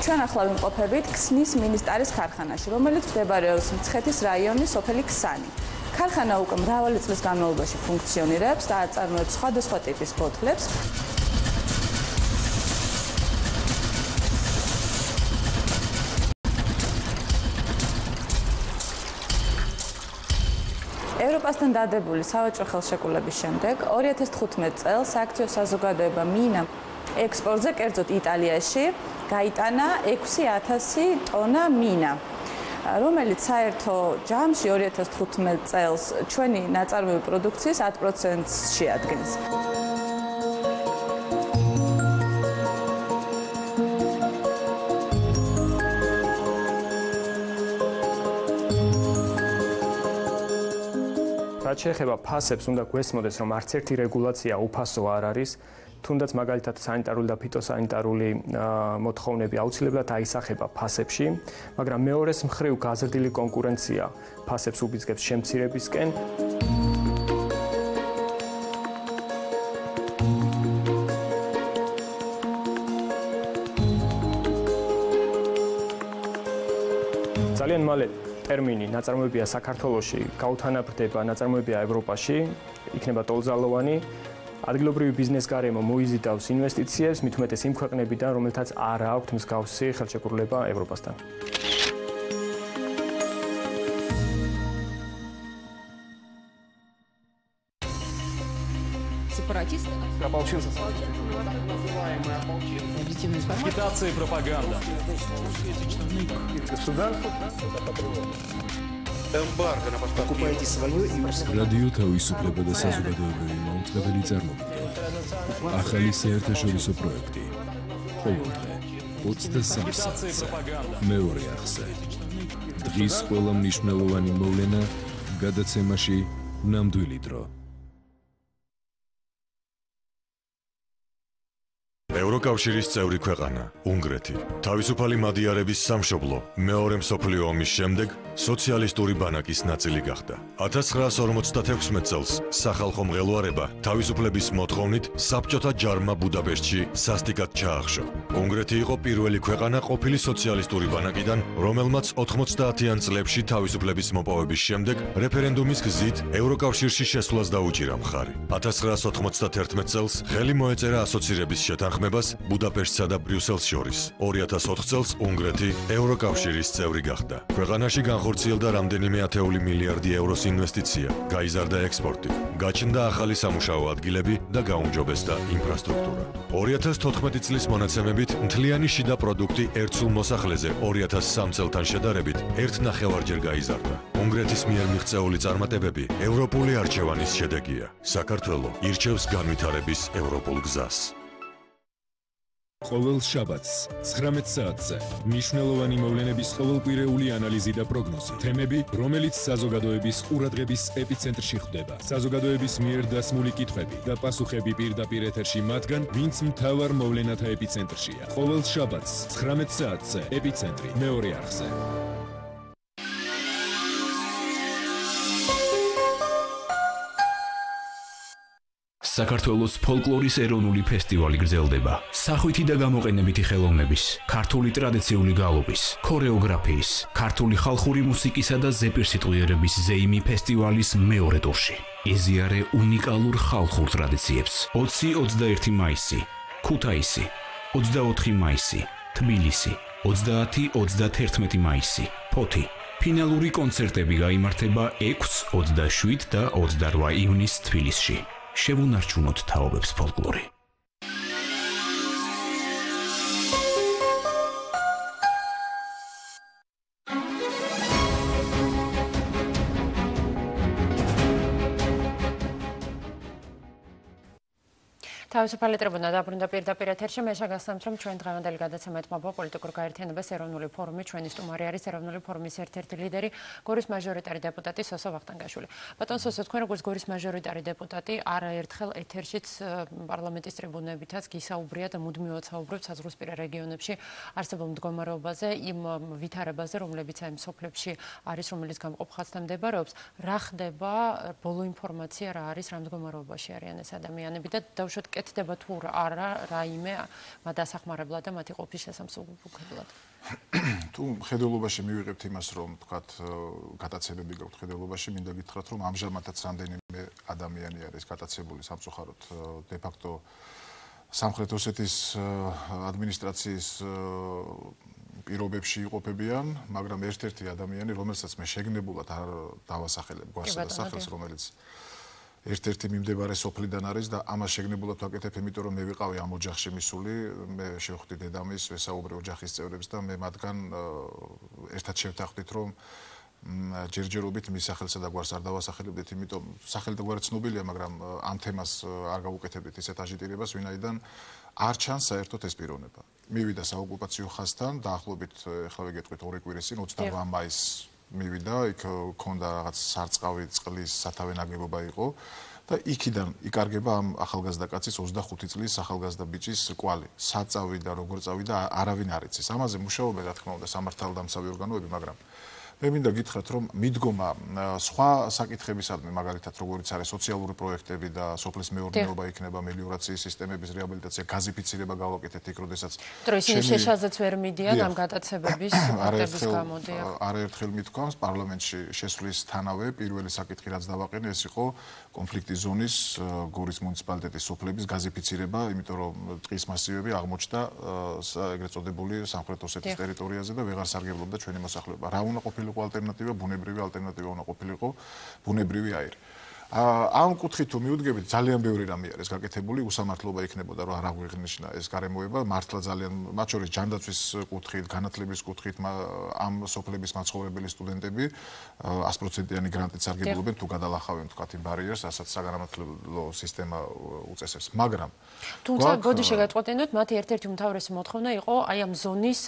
ჩვენ ახლა ვიმყოფებით ქსნის მინისტარის ქარხანაში, რომელიც მდებარეობს მცხეთის რაიონის სოფელი ქსანი. ქარხანა უკვე მრავალი წლის განმავლობაში ფუნქციონირებს და აწარმოებს სხვადასხვა ტიპის ბოთლებს. ევროპასთან დადებული სავაჭრო ხელშეკრულების შემდეგ 2015 წელს სააქციო საზოგადოება მინა ექსპორტზე, კერძოდ იტალიაში, გაიტანა 6000 ტონა მინა, რომელიც საერთო ჯამში 2015 წელს ჩვენი ნაწარმოები პროდუქციის 10%-ს შეადგენს. რაც შეეხება ფასებს, უნდა გვესმოდეს, რომ არც ერთი რეგულაცია უფასო არ არის. თუნდაც მაგალითად სანიტარული და ფიტოსანიტარული მოთხოვნები აუცილებლად აისახება ფასებში, მაგრამ მეორეს მხრივ გაზრდილი კონკურენცია ფასებს უბიძგებს შემცირებისკენ. ძალიან მალე ტერმინი ნაწარმოებია საქართველოში გაუთანაბრდება ნაწარმოებია ევროპაში, იქნება ტოლზალოვანი. ადგილობრივი ბიზნეს გარემო მოიზიდავს ინვესტიციებს, მით უმეტეს იმ ქვეყნებიდან, რომელთაც არ აქვთ მსგავსი ხელშეკრულება ევროპასთან. Сепаратист? Ополченцы. Агитация и пропаганда. Государство. Покупаете свое и რადიო თავისუფლება და საზოგადოებრივი მომწყებელი წარმომადგენელი. ახალი საერთაშორისო პროექტი. ყოველდღე 23 საათზე. მეორე არხზე. დღის ყველა მნიშვნელოვანი მოვლენა გადაცემაში ნამდვილი დრო. ევროკავშირის წევრი ქვეყანა, უნგრეთი, თავისუფალი მადიარების სამშობლო, მეორე მსოფლიო ომის შემდეგ სოციალისტური ბანაკის ნაწილი გახდა. 1956 წელს სახალხო მღელვარება თავისუფლების მოთხოვნით საბჭოთა ჯარმა ბუდაპეშტში სასტიკად ჩაახშო. უნგრეთი იყო პირველი ქვეყანა ყოფილი სოციალისტური ბანაკიდან, რომელმაც 90-იან წლებში თავისუფლების მოპოვების შემდეგ რეფერენდუმის გზით ევროკავშირში შესვლას დაუჭირა მხარი. 1991 წელს ხელი მოეწერა ასოცირების შეთანხმებას ბუდაპეშტსა და ბრიუსელს შორის. 2004 წელს უნგრეთი ევროკავშირის წევრი გახდა. ქვეყანაში განხორციელდა რამდენიმე ათეული მილიარდი ევროს ინვესტიცია, გაიზარდა ექსპორტი, გაჩნდა ახალი სამუშაო ადგილები და გაუმჯობესდა ინფრასტრუქტურა. 2014 წლის მონაცემებით მთლიანი შიდა პროდუქტი ერთ სულ მოსახლეზე 2003 წელთან შედარებით 1.5-ჯერ გაიზარდა. უნგრეთის მიერ მიღწეული წარმატებები ევროპული არჩევანის შედეგია. საქართველო ირჩევს განვითარების ევროპულ გზას. ყოველ შაბათს 19 საათზე მნიშვნელოვანი მოვლენების ყოველკვირეული ანალიზი და პროგნოზი. თემები, რომელიც საზოგადოების ყურადღების ეპიცენტრში ხვდება. საზოგადოების მიერ დასმული კითხვები და პასუხები პირდაპირ ეთერში მათგან, ვინც მთავარ მოვლენათა ეპიცენტრშია. ყოველ შაბათს 19 საათზე ეპიცენტრი მეორე არხზე. საქართველოს ფოლკლორის ეროვნული ფესტივალი გრძელდება. სახვითი და გამოყენებითი ხელოვნების, ქართული ტრადიციული გალობის, ქორეოგრაფიის, ქართული ხალხური მუსიკისა და ზეპირსიტყვიერების ზეიმი ფესტივალის მეორე ტურში. ეზიარე უნიკალურ ხალხურ ტრადიციებს. 20-21 მაისი, ქუთაისი, 24 მაისი, თბილისი, 30-31 მაისი, ფოთი. ფინალური კონცერტები გაიმართება 6, 27 და 28 ივნისს თბილისში. შევუნარჩუნოთ თაობებს ფოლკლორი. თავისუფალი ტრიბუნა დაბრუნდა პირდაპირ ეთერში. მე შეგახსენებთ, რომ ჩვენ დღევანდელი გადაცემა ეთმობა პოლიტიკურ გაერთიანებას ეროვნული ფორუმი. ჩვენი სტუმარი არის ეროვნული ფორუმის ერთ-ერთი ლიდერი, გორის მაჟორიტარი დეპუტატი სოსო ვახტანგაშვილი. ბატონ სოსო, თქვენ როგორც გორის მაჟორიტარი დეპუტატი არაერთხელ ეთერშიც პარლამენტის ტრიბუნებითაც გისაუბრია და მუდმივად საუბრობთ საზღვრისპირა რეგიონებში არსებულ მდგომარეობაზე, იმ ვითარებაზე, რომლებიც აი სოფლებში არის, რომელიც გამყოფ ხაზთან მდებარეობს. რა ხდება, ბოლო ინფორმაცია რა არის, რა მდგომარეობაში არიან ეს ადამიანები და დავუშვათ კეთდება თუ არა რაიმე დასახმარებლად და მათი ყოფის შესამსუბუქებლად. თუ ხედელობაში მივიღებთ იმას, რომ თქვათ გადაცემები გაქვთ ხედელობაში, მინდა გითხრათ, რომ ამჟამადაც რამდენიმე ადამიანი არის გადაცებული სამწუხაროდ de facto სამხრეთ ოსეთის ადმინისტრაციის პირობებში იყოფებიან, მაგრამ ერთ-ერთი ადამიანი, რომელსაც მე შეგნებულად არ დავასახელებ გვარსა და სახელს, რომელიც ერთ-ერთი მიმდებარე სოფლიდან არის და ამას შეგნებულად ვაკეთებ, იმიტომ რომ მე ვიყავი ამ ოჯახში მისული, მე შევხვდი დედამის, ვესაუბრე ოჯახის წევრებს და მე მათგან ერთად შევთანხმდით, რომ ჯერჯერობით მის სახელსა და გვარს არ დავასახელებდით, იმიტომ სახელი და გვარი ცნობილია, მაგრამ ამ თემას არ გავუკეთებდით ისეთ აჟიტირებას, ვინაიდან არ ჩანს საერთოდ ეს პიროვნება. მივიდა საოკუპაციო ხაზთან, დაახლოებით ახლა ვიგეთყვით 2 კვირის წინ 28 მაისს მივიდა, იქ ქონდა რაღაც სარწყავი წყლის სათავე ნაგებობა იყო და იქიდან იკარგება ამ ახალგაზრდა კაცის 25 წლის ახალგაზრდა ბიჭის კვალი. საწავი და როგორ წავიდა არავინ არ იცის. ამაზე მუშაობენ რა თქმა უნდა სამართალდამცავი ორგანოები, მაგრამ მე მინდა გითხრათ, რომ მიდგომა სხვა საკითხებისადმი, მაგალითად, როგორიც არის სოციალური პროექტები და სოფლის მეურნეობა იქნება, მელიორაციის სისტემების რეაბილიტაცია, გაზიფიცირება გავაკეთეთ იქ, როდესაც ისინი შეშაზეც ვერ მიდიან ამ გადაცემების ფაქტების გამო. არაერთხელ მithქვამს პარლამენტში შესვლისთანავე პირველი საკითხი, რაც დავაყენე, ეს იყო კონფლიქტის ზონის გორის მუნიციპალიტეტის სოფლების გაზიფიცირება, იმიტომ რომ ტყის მასივები აღმოჩნდა ეგრეთ წოდებული სამხრეთ ოსეთის ტერიტორიაზე და ვეღარ სარგებლობდა ჩვენი მოსახლეობა. რა უნდა ყოფილიყო ალტერნატივა, ბუნებრივი ალტერნატივა უნდა ყოფილიყო ბუნებრივი აირი. ამ კუთხით თუ მიუდგებით, ძალიან ბევრი რამე არის გაკეთებული, უსამართლობა იქნებოდა, რომ არ აღვიღნიშნა ეს გარემოება, მართლა ძალიან, მათ შორის ჯანდაცვის კუთხით, განათლების კუთხით, ამ სოფლების მაცხოვრებელი სტუდენტები 100%-იანი გრანტით სარგებლობენ, თუ გადალახავენ თქვათ იმ ბარიერს, რასაც საგანმანათლებლო სისტემა უწესებს. მაგრამ თუმცა გოდი შეგაწყვეტინოთ, მათი ერთ-ერთი უმთავრესი მოთხოვნა იყო აი ამ ზონის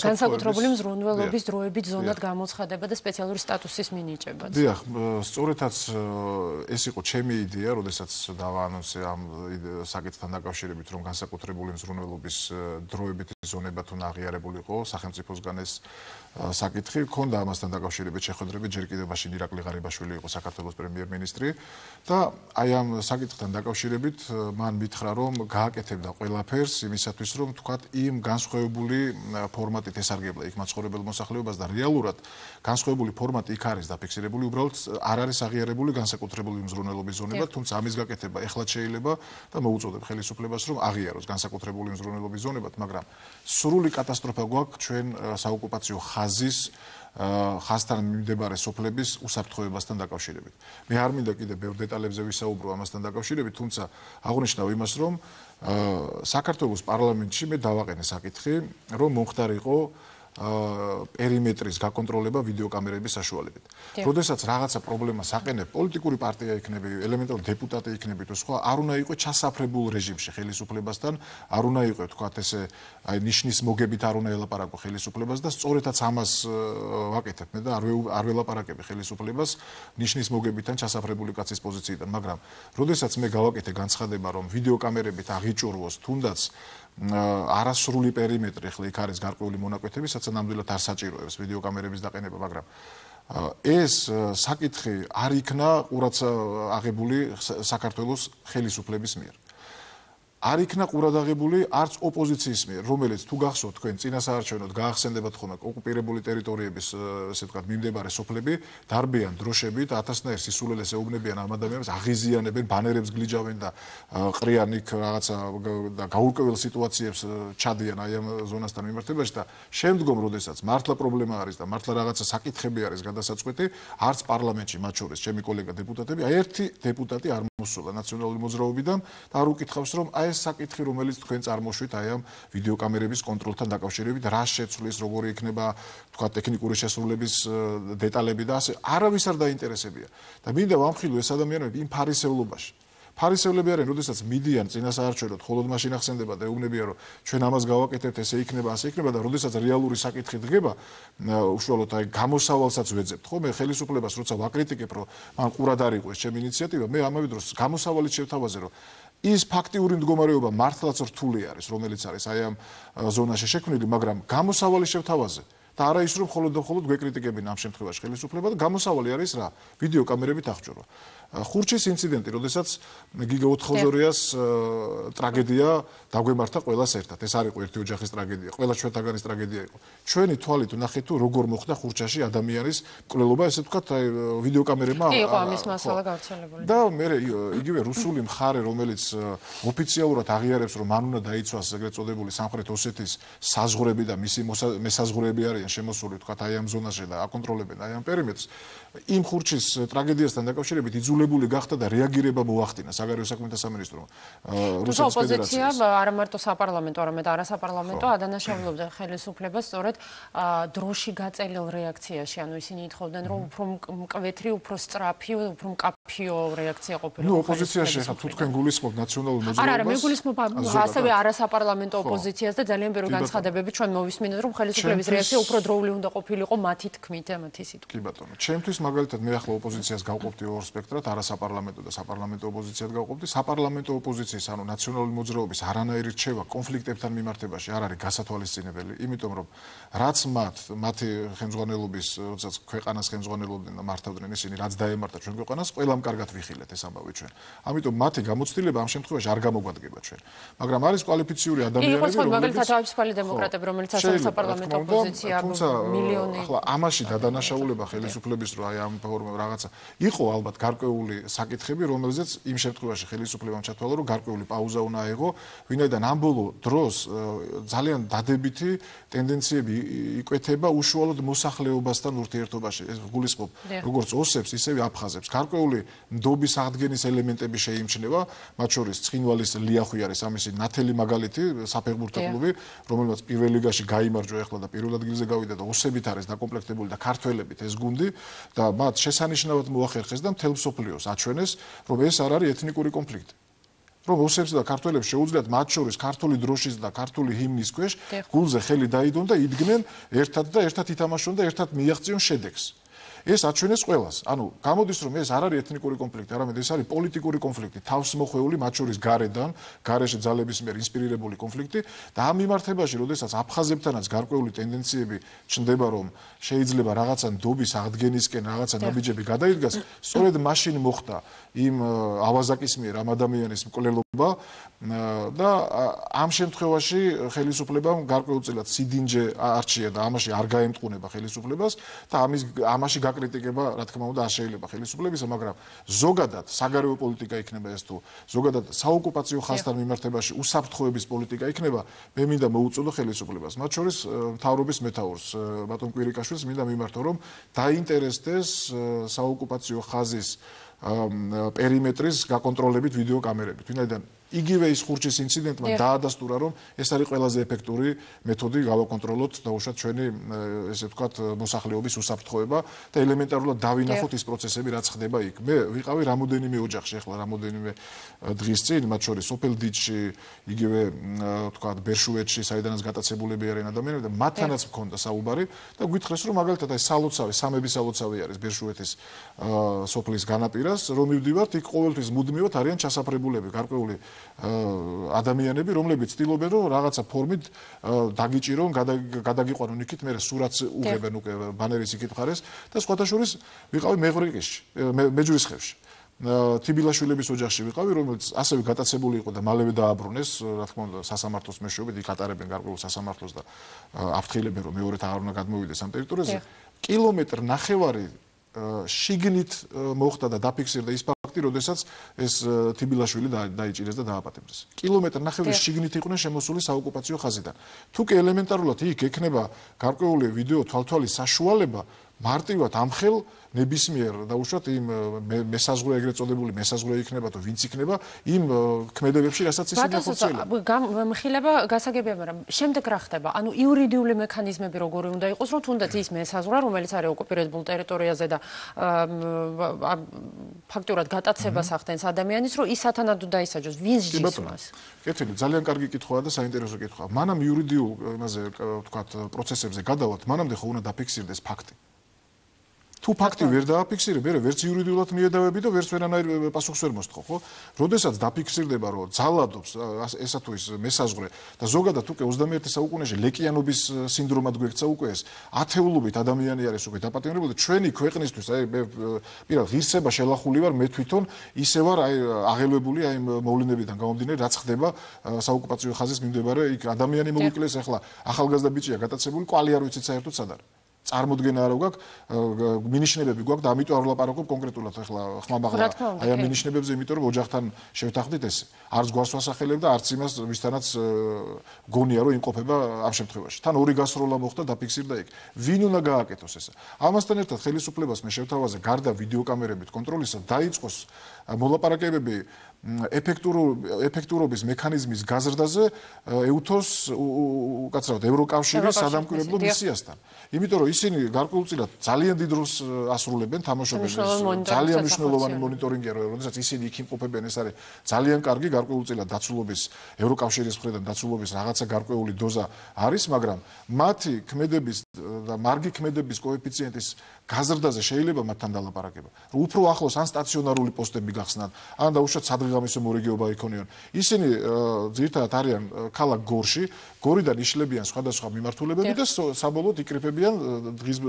განსაკუთრებული მზრუნველობის დროებით ზონად გამოცხადება და სპეციალური სტატუსის მინიჭება. დიახ, სწორედაც ეს იყო ჩემი იდეა, როდესაც დავაანონსე ამ საკითხთან დაკავშირებით, რომ განსაკუთრებული მზრუნველობის დროებითი ზონება თუ აღიარებულიყო სახელმწიფოსგან ეს საკითხი, ქონდა ამასთან დაკავშირებით შეხვედრები, ჯერ კიდევ მაშინ ირაკლი ღარიბაშვილი იყო საქართველოს პრემიერ-მინისტრი და აი ამ საკითხთან დაკავშირებით მან მითხრა, რომ გააკეთებდა ყველაფერს იმისათვის, რომ თქვათ იმ განსხვავებული ფორმატით ესარგებლა იქ მაცხოვრებელ მოსახლეობას და რეალურად განსხვავებული ფორმატი იქ არის დაფიქსირებული, უბრალოდ არ არის აღიარებული განსაკუთრებული მზრუნველობის ზონება, თუმცა ამის გაკეთება ეხლა შეიძლება და მოუწოდებ ხელისუფლებას, რომ აღიაროს განსაკუთრებული მზრუნველობის ზონებად, მაგრამ სრული კატასტროფა გვაქვს ჩვენ საოკუპაციო ხაზის ხასთან მიმდებარე სოფლების უსაფრთხოებასთან დაკავშირებით. მე არ მინდა კიდე ბევრ დეტალებზე ვისაუბრო ამასთან დაკავშირებით, თუმცა აღნიშნავ იმას, რომ საქართველოს პარლამენტში მე დავაყენე საკითხი, რომ მომხდარიყო პერიმეტრის გაკონტროლება ვიდეოკამერების საშუალებით. როდესაც რაღაცა პრობლემას აყენებ, პოლიტიკური პარტია იქნება, ელემენტარული დეპუტატი იქნება თუ სხვა, არ უნდა იყოს ჩასაფრებულ რეჟიმში ხელისუფლებასთან, არ უნდა იყოს თქვათ ესე აი ნიშნის მოგებით არ უნდა ელაპარაკო ხელისუფლებას და სწორედაც ამას ვაკეთებ მე და არ ველაპარაკები ხელისუფლებას ნიშნის მოგებიდან ჩასაფრებული კაცის პოზიციიდან, მაგრამ როდესაც მე გავაკეთე განცხადება, რომ ვიდეოკამერებით აღიჭურვოს თუნდაც არასრული პერიმეტრი, ახლა იქ არის გარკვეული მონაკვეთები, სადაც ნამდვილად არ საჭიროებს ვიდეოკამერების დაყენება, მაგრამ ეს საკითხი არ იქნა ყურად აღებული საქართველოს ხელისუფლების მიერ. არ იქნა ყურად აღებული არც ოპოზიციის მიერ, რომელიც თუ გახსოვთ თქვენ წინასაარჩევნოდ გაახსენდებათ ხოლმე ოკუპირებული ტერიტორიების ესე ვთქვათ მიმდებარე სოფლები, დარბიან დროშებით, ათასნაირ სისულელეს ეუბნებიან ამ ადამიანებს, აღიზიანებენ, ბანერებს გლიჯავენ და ყრიან იქ რაღაცა და გაურკვეველ სიტუაციებს ჩადიან აი ამ ზონასთან მიმართებაში და შემდგომ როდესაც მართლა პრობლემა არის და მართლა რაღაცა საკითხები არის გადასაწყვეტი, არც პარლამენტში მათ შორის ჩემი კოლეგა დეპუტატები, აი ერთი დეპუტატი არ მოსულა ნაციონალური მოძრაობიდან და არ უკითხავს, რომ აი ეს საკითხი, რომელიც თქვენ წარმოშვით აი ამ ვიდეოკამერების კონტროლთან დაკავშირებით, რა შეცვლის, როგორი იქნება, თქვა ტექნიკური შესრულების დეტალები და ასე, არავის არ დაინტერესებია. და მინდა ვამხილო ეს ადამიანები იმ ფარისევლობაში. ფარისევლები არიან, როდესაც მიდიან წინასაარჩევნოდ, მხოლოდ მაშინ ახსენდება და ეუბნებიან, რომ ჩვენ ამას გავაკეთებთ, ესე იქნება, ასე იქნება და როდესაც რეალური საკითხი დგება, უშუალოდ აი გამოსავალსაც ვეძებთ, ხო? მე ხელისუფლებას როცა ვაკრიტიკებ, რომ მან ყურად არ იყო ეს ჩემი ინიციატივა, მე ამავე დროს გამოსავალით შევთავაზე, რომ ის ფაქტიური მდგომარეობა მართლაც რთული არის, რომელიც არის აი ამ ზონაში შექმნილი, მაგრამ გამოსავალი შევთავაზე. და არა ის რომ მხოლოდ და მხოლოდ გვეკრიტიკებინ ამ შემთხვევაში ხელისუფლება და გამოსავალი არის რა ვიდეოკამერებით აღჭურვა. ხურჩის ინციდენტი, როდესაც გიგა ოთხოზორიას ტრაგედია დაგვემართა ყველას ერთად. ეს არ იყო ერთი ოჯახის ტრაგედია, ყველა ჩვენთაგანის ტრაგედია იყო. ჩვენი თვალით ვნახეთ თუ როგორ მოხდა ხურჩაში ადამიანის მკვლელობა, ესე ვთქვათ, აი ვიდეოკამერებმა იყო ამის მასალა გავრცელებული. და მე იგივე რუსული მხარე, რომელიც ოფიციალურად აღიარებს, რომ მან უნდა დაიცვას ეგრეთ წოდებული სამხრეთ ოსეთის საზღვრები და მისი მესაზღვრეები არიან შემოსული, თქვათ, აი ამ ზონაში და აკონტროლებენ აი ამ პერიმეტრს. იმ ხურჩის ტრაგედიასთან დაკავშირებით იძულებული გახდა და რეაგირება მოახდინა საგარეო საქმეთა სამინისტრომ რუსეთის ფედერაციას. არა მარტო საპარლამენტო, არამედ არასაპარლამენტო ადანაშაულობდა ხელისუფლებას სწორედ დროში გაწელილ რეაქციაში, ანუ ისინი ითხოვდნენ, რომ უფრო მკვეთრი, უფრო სწრაფი, უფრო მკაფიო რეაქცია ყოფილიყო. ნუ ოპოზიციაში ხა თუ თქვენ გულისხმობთ ნაციონალურ მოძრაობას. არა, მე გულისხმობ ასევე არასაპარლამენტო ოპოზიციას და ძალიან ბევრი განცხადებები ჩვენ მოვისმინეთ, რომ ხელისუფლების რეაქცია უფრო დროული უნდა ყოფილიყო მათი თქმით და მათი სიტყვით. კი ბატონო, ჩემთვის მაგალითად მე ახლა ოპოზიციას გავყოფდი ორ სპექტრად, არასაპარლამენტო და საპარლამენტო ოპოზიციად გავყოფდი. საპარლამენტო ოპოზიციის, ანუ ნაციონალური მოძრაობის არანაირი რჩევა კონფლიქტებთან მიმართებაში არ არის გასათვალისწინებელი, იმიტომ რომ რაც მათი ხელმძღვანელობის, როდესაც ქვეყანას ხელმძღვანელობდნენ და მართავდნენ ისინი, რაც დაემართა ჩვენ ქვეყანას, ყველამ კარგად ვიხილეთ ეს ამბავი ჩვენ. ამიტომ მათი გამოცდილება ამ შემთხვევაში არ გამოგვადგება ჩვენ. მაგრამ არის კვალიფიციური ადამიანები, რომლებიც მაგალითად თავისუფალი დემოკრატები, რომელიც ასევე საპარლამენტო ოპოზიცია მილიონი. ახლა ამაში დადანაშაულება ხელისუფლების რო აი ამ რაღაცა იყო ალბათ გარკვეული საკითხები, რომელზეც იმ შემთხვევაში ხელისუფლებამ ჩათვალა, რომ გარკვეული პაუზა უნდა აიღო, ვინაიდან ამ ბოლო დროს ძალიან დადებითი ტენდენციები იკვეთება უშუალოდ მოსახლეობასთან ურთიერთობაში. ეს გულისხმობ როგორც ოსებს, ისევე აფხაზებს. გარკვეული ნდობის აღდგენის ელემენტები შეიმჩნევა, მათ შორის ცხინვალის ლიახვი არის ამისი ნათელი მაგალითი, საფეხბურთო კლუბი, რომელმაც პირველ ლიგაში გაიმარჯვა ახლა და პირველ ადგილზე გავიდა და ოსებით არის დაკომპლექტებული და ქართველებით ეს გუნდი და მათ შესანიშნავად მოახერხეს და მთელ მსოფლიოს აჩვენეს, რომ ეს არ არის ეთნიკური კონფლიქტი. რომ ოსებს და ქართველებს შეუძლიათ მათ შორის ქართული დროშის და ქართული ჰიმნის ქვეშ გულზე ხელი დაიდონ და იდგნენ ერთად და ერთად ითამაშონ და ერთად მიაღწიონ შედეგს. ეს აჩვენეს ყველას. ანუ გამოდის რომ ეს არ არის ეთნიკური კონფლიქტი, არამედ ეს არის პოლიტიკური კონფლიქტი, თავსმოხვეული მათ შორის გარედან, გარეშე ძალების მიერ ინსპირირებული კონფლიქტი და ამ მიმართებაში, როდესაც აფხაზებთანაც გარკვეული ტენდენციები ჩნდება, რომ შეიძლება რაღაცა ნდობის აღდგენისკენ რაღაცა ნაბიჯები გადაიდგას, სწორედ მაშინ მოხდა იმ ავაზაკის მიერ ამ ადამიანის მკვლელობა და ამ შემთხვევაში ხელისუფლებამ გარკვეულწილად სიდინჯე არჩია და ამაში არ გაემტყუნება ხელისუფლებას და ამაში გაკრიტიკება, რა თქმა უნდა, არ შეიძლება ხელისუფლებისა, მაგრამ ზოგადად საგარეო პოლიტიკა იქნება ეს თუ ზოგადად საოკუპაციო ხაზთან მიმართებაში უსაფრთხოების პოლიტიკა იქნება, მე მინდა მოუწოდო ხელისუფლებას, მათ შორის მთავრობის მეთაურს ბატონ კვირიკაშვილს მინდა მიმართო, რომ დაინტერესდეს საოკუპაციო ხაზის პერიმეტრის გაკონტროლებით ვიდეო კამერებით. ვინაიდან იგივე ის ხურჩის ინციდენტმა დაადასტურა, რომ ეს არის ყველაზე ეფექტური მეთოდი გავაკონტროლოთ დაუშვათ ჩვენი ესე ვთქვათ მოსახლეობის უსაფრთხოება და ელემენტარულად დავინახოთ ის პროცესები, რაც ხდება იქ. მე ვიყავი რამოდენიმე ოჯახში, ახლა რამოდენიმე დღის წინ, მათ შორის სოფელ დიჩში, იგივე ვთქვათ ბერშუეთში, საიდანაც გატაცებულები არიან ადამიანები და მათთანაც მქონდა საუბარი და გვითხრეს, რომ მაგალითად აი სალოცავი, სამების სალოცავი არის ბერშუეთის სოფლის განაპირას, რომ მივდივართ, იქ ყოველთვის მუდმივად არიან ჩასაფრებულები, გარკვეული ადამიანები, რომლებიც ცდილობენ, რომ რაღაცა ფორმით დაგიჭირონ, გადაგიყვანონ იქით, მე სურათს უღებენ უკვე ბანერის იქით მხარეს და სხვათა შორის ვიყავი მეღრიკეში, მეჯვრისხევში. თიბილაშვილების ოჯახში ვიყავი, რომელიც ასევე გატაცებული იყო და მალევე დააბრუნეს, რა თქმა უნდა, სასამართლოს მეშვეობით, იქ ატარებენ გარკვეულ სასამართლოს და აფრთხილებენ, რომ მეორედ აღარ უნდა გადმოვიდეს ამ ტერიტორიაზე. კილომეტრ ნახევარი შიგნით მოხდა და დაფიქსირდა ის ფაქტი, როდესაც ეს თიბილაშვილი დაიჭირეს და დააპატიმრეს. კილომეტრ ნახევრის შიგნით იყვნენ შემოსული საოკუპაციო ხაზიდან. თუ კი ელემენტარულად იქ ექნება გარკვეული ვიდეო თვალთვალის საშუალება, მარტივად ამხელ ნებისმიერ დაუშვათ იმ მესაზღვრე ეგრეთ წოდებული მესაზღვრე იქნება თუ ვინც იქნება იმ ქმედებებში, რასაც ისინი ახორციელებენ. გამხილება გასაგებია, მაგრამ შემდეგ რა ხდება? ანუ იურიდიული მექანიზმები როგორი უნდა იყოს, რომ თუნდაც ის მესაზღვრა, რომელიც არის ოკუპირებულ ტერიტორიაზე და ფაქტურად გატაცებას ახდენს ადამიანის, რომ ის სათანადო დაისაჯოს, ვინ ზრდის მას? კეთილი, ძალიან კარგი კითხვაა და საინტერესო კითხვაა. მანამ იურიდიულ იმაზე ვთქვათ პროცესებზე გადავალთ, მანამდე ხო უნდა დაფიქსირდეს ფაქტი. თუ ფაქტი ვერ დააფიქსირებ, ვერც იურიდიულად მიედავები და ვერც ვერანაირ პასუხს ვერ მოსთხოვ, ხო? როდესაც დაფიქსირდება, რომ ძალადობს ესა თუ ის მესაზღვრე და ზოგადად უკვე 21 საუკუნეში ლეკიანობის სინდრომად გვექცა უკვე ეს ათეულობით ადამიანი არის უკვე დაპატიმრებული და ჩვენი ქვეყნისთვის აი მე პირად ღირსება შელახული ვარ მე თვითონ ისე ვარ აი აღელვებული აი მოვლენებიდან გამომდინარე რაც ხდება საოკუპაციო ხაზის მიმდებარე იქ ადამიანი მოვიკლეს ახლა ახალგაზრდა ბიჭია გატაცებული კვალი არ ვიცით საერთოდ სად არის წარმოდგენა არ გვაქვს მინიშნებები გვაქვს და ამიტომ არ ვლაპარაკობ კონკრეტულად ახლა ხმამაღლა აი ამ მინიშნებებზე იმიტომ რომ ოჯახთან შევთანხმდით ეს არც გვარს ვასახელებ და არც იმას ვისთანაც გონია რომ იმყოფება ამ შემთხვევაში თან ორი გასროლა მოხდა დაფიქსირდა იქ ვინ უნდა გააკეთოს ესა ამასთან ერთად ხელისუფლებას მე შევთავაზე გარდა ვიდეოკამერებით კონტროლისა დაიწყოს მოლაპარაკებები ეფექტურობის მექანიზმის გაზრდაზე EUTOS უკაცრავად ევროკავშირის სადამკვირვებლო მისიასთან. იმიტომ რომ ისინი გარკვეულწილად ძალიან დიდ როლს ასრულებენ, თამაშობენ ძალიან მნიშვნელოვანი მონიტორინგია, როდესაც ისინი იქ იმყოფებიან, ეს არის ძალიან კარგი გარკვეულწილად დაცულობის ევროკავშირის მხრიდან დაცულობის რაღაცა გარკვეული დოზა არის, მაგრამ მათი ქმედების და მარგი ქმედების კოეფიციენტის გაზრდაზე შეიძლება მათთან დალაპარაკება. უფრო ახლოს ან სტაციონარული პოსტები გახსნან, ან დაუშვათ სადღეგამისო მორიგეობა იქონიონ. ისინი ძირითადად არიან ქალაქ გორში, გორიდან იშლებიან სხვადასხვა მიმართულებები და საბოლოოდ იკრიფებიან დღის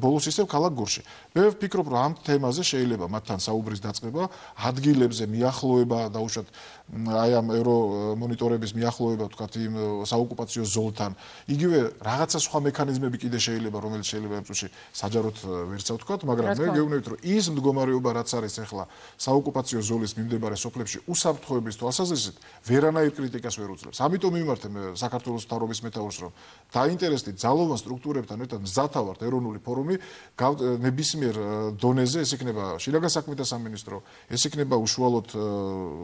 ბოლოს ისევ ქალაქ გორში. მე ვფიქრობ, რომ ამ თემაზე შეიძლება მათთან საუბრის დაწყება, ადგილებზე მიახლოება, დაუშვათ აი ამ ევრომონიტორების მიახლოება, თქვათ იმ საოკუპაციო ზოლთან. იგივე რაღაცა სხვა მექანიზმები კიდე შეიძლება, რომელიც შეიძლება ამ წუთში საჯაროდ ვერცა ვთქვათ, მაგრამ მე გეუბნებით, რომ ის მდგომარეობა, რაც არის ახლა საოკუპაციო ზოლის მიმდებარე სოფლებში უსაფრთხოების თვალსაზრისით, ვერანაირ კრიტიკას ვერ უძლებს. ამიტომ მიმართე მე საქართველოს მთავრობის მეთაურს, რომ დაინტერესდით ძალოვან სტრუქტურებთან ერთად მზათავართ ეროვნული ფორუმი ნებისმიერ დონეზე, ეს იქნება შინაგან საქმეთა სამინისტრო, ეს იქნება უშუალოდ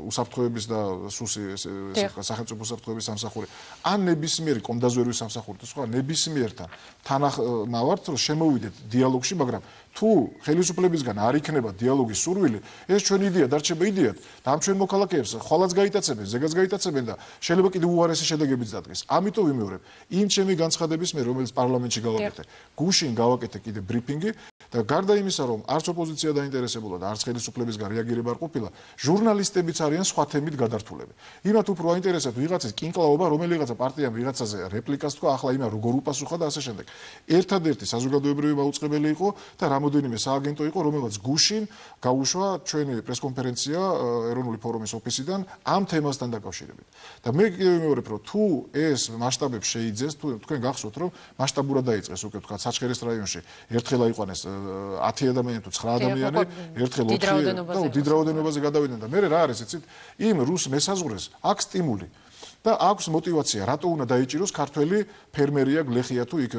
უსაფრთხოების და სუსი სახელმწიფო უსაფრთხოების სამსახური, ან ნებისმიერი კომდაზვერვის სამსახური და სხვა ნებისმიერთან თანახმავართ, რომ შემოვიდეთ დიალოგში, მაგრამ თუ ხელისუფლებისგან არ იქნება დიალოგის სურვილი, ეს ჩვენი იდეა დარჩება იდეად და ამ ჩვენ მოქალაქეებს ხვალაც გაიტაცებენ, ზეგაც გაიტაცებენ და შეიძლება კიდევ უარესი შედეგებიც დადგეს. ამიტომ ვიმეორებ, იმ ჩემი განცხადების მე, რომელიც პარლამენტში გავაკეთე, გუშინ გავაკეთე კიდე ბრიფინგი, და გარდა იმისა, რომ არც ოპოზიცია დაინტერესებულა და არც ხელისუფლებისგან რეაგირება არ ყოფილა, ჟურნალისტებიც არიან სხვა თემით გადართულები. იმათ უფრო აინტერესებთ ვიღაცის კინკლაობა, რომელიღაცა პარტიამ ვიღაცაზე რეპლიკას თქვა, ახლა იმან როგორ უპასუხა და ასე შემდეგ. ერთადერთი საზოგადოებრივი მაუწყებელი იყო და რამოდენიმე სააგენტო იყო, რომელმაც გუშინ გაუშვა ჩვენი პრესკონფერენცია ეროვნული ფორუმის ოფისიდან ამ თემასთან დაკავშირებით. და მე ვიმეორებ, რომ თუ ეს მასშტაბებს შეიძენს, თუ თქვენ გახსოვთ, რომ მასშტაბურად დაიწყეს უკვე თქვა საჩხერის რაიონში ერთხელ აიყვანეს 10 ადამიანი თუ 9 ადამიანი, ერთხელ 4 დიდ რაოდენობაზე გადავიდნენ და მე რა არის, იცით, იმ რუს მესაზღვრეს აქვს სტიმული და აქვს мотивация, რატო უნდა დაიჭიროს ქართველი ფერმერია, გლეხია თუ იქ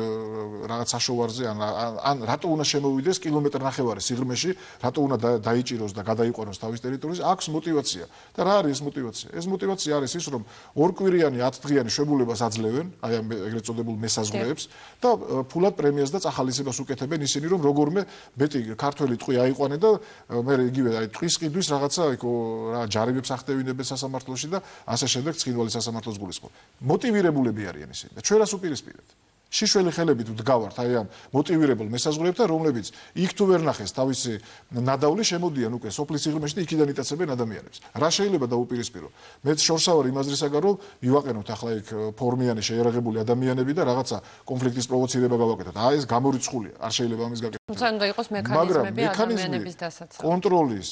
რაღაც საშოვარზე ან რატო უნდა შემოვიდეს კილომეტრ-ნახევარი სიღრმეში, რატო უნდა დაიჭიროს და გადაიყვანოს თავის ტერიტორიაზე, აქვს мотивация. და რა არის ეს мотивация? ეს мотивация არის ის, რომ ორკვირიანი 10 დღიანი შვებულებას აძლევენ, აი ამ ეგრეთ წოდებულ მესაზღვრეებს და ფულად პრემიას და წახალისებას უკეთებენ ისინი, რომ როგორმე მეტი ქართველი ტყვი აიყვანე და მე იგივე აი ტყვის ყიდვის რაღაცა რა ჯარებებს ახდევინებენ სასამართლოში და ასე შემდეგ ცხინვალის სასამართლოს გულისხმობ. მოტივირებულები არიან ისინი და ჩვენ რას უპირისპირებთ? შიშველი ხელებით ვდგავართ აი ამ მოტივირებულ მესაზღვრეებთან, რომლებიც იქ თუ ვერ ნახეს თავისი ნადავლი შემოდიან უკვე სოფლის სიღრმეში და იქიდან იტაცებენ ადამიანებს. რა შეიძლება დაუპირისპირო? მეც შორსა ვარ იმ აზრისაგან, რომ მივაყენოთ ახლა იქ ფორმიანი შეიარაღებული ადამიანები და რაღაცა კონფლიქტის პროვოცირება გავაკეთოთ. აი ეს გამორიცხულია, არ შეიძლება ამის გაკეთება. თუმცა უნდა იყოს მექანიზმები ადამიანების დასაცავად. კონტროლის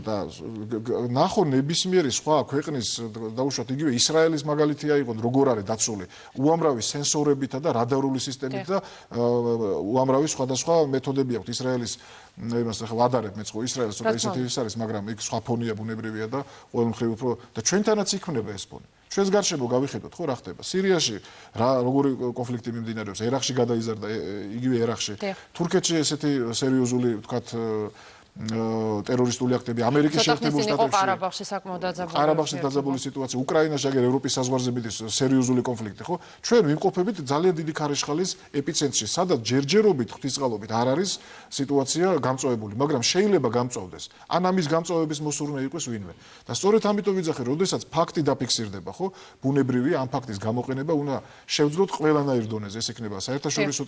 და ნახო ნებისმიერი სხვა ქვეყნის დაუშვათ იგივე ისრაელის მაგალითი აიღონ, როგორ არის დაცული უამრავი სენსორებით და რადარული სისტემით და უამრავი სხვადასხვა მეთოდები აქვს ისრაელის იმას ახლა ვადარებ მეც ხო ისრაელს ცოტა ისეთი ის არის, მაგრამ იქ სხვა ფონია ბუნებრივია და ყოველ მხრივ უფრო და ჩვენთანაც იქნება ეს ფონი. ჩვენს გარშემო გავიხედოთ ხო რა ხდება სირიაში, როგორი კონფლიქტი მიმდინარეობს, ერაყში გადაიზარდა იგივე ერაყში. თურქეთში ესეთი სერიოზული ვთქვათ ტერორისტული აქტები ამერიკის შეერთებულ შტატებში, ყარაბაღში საკმაოდ დაძაბული ყარაბაღში დაძაბული სიტუაცია, უკრაინაში აგერ ევროპის საზღვარზე მიდის სერიოზული კონფლიქტი, ხო? ჩვენ ვიმყოფებით ძალიან დიდი ქარიშხალის ეპიცენტრში, სადაც ჯერჯერობით ღვთისმწყალობით არ არის სიტუაცია გამწვავებული, მაგრამ შეიძლება გამწვავდეს. ან ამის გამწვავების მოსურნე იყოს ვინმე. და სწორედ ამიტომ ვიძახე, როდესაც ფაქტი დაფიქსირდება, ხო? ბუნებრივია ამ ფაქტის გამოყენება უნდა შევძლოთ ყველანაირ დონეზე, ეს იქნება საერთაშორისო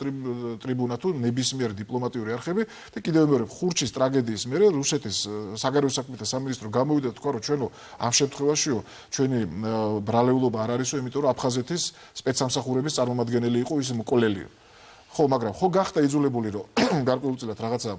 ტრიბუნა თუ ნებისმიერი დიპლომატიური არხები და კიდევ მეორე ხურჩის ტრაგედიის მერე რუსეთის საგარეო საქმეთა სამინისტრო გამოვიდა და თქვა, რომ ჩვენო ამ შემთხვევაშიო ჩვენი ბრალეულობა არ არისო, იმიტომ რომ აფხაზეთის სპეცსამსახურების წარმომადგენელი იყო ის მკვლელიო. ხო, მაგრამ ხო გახდა იძულებული, რომ გარკვეულწილად რაღაცა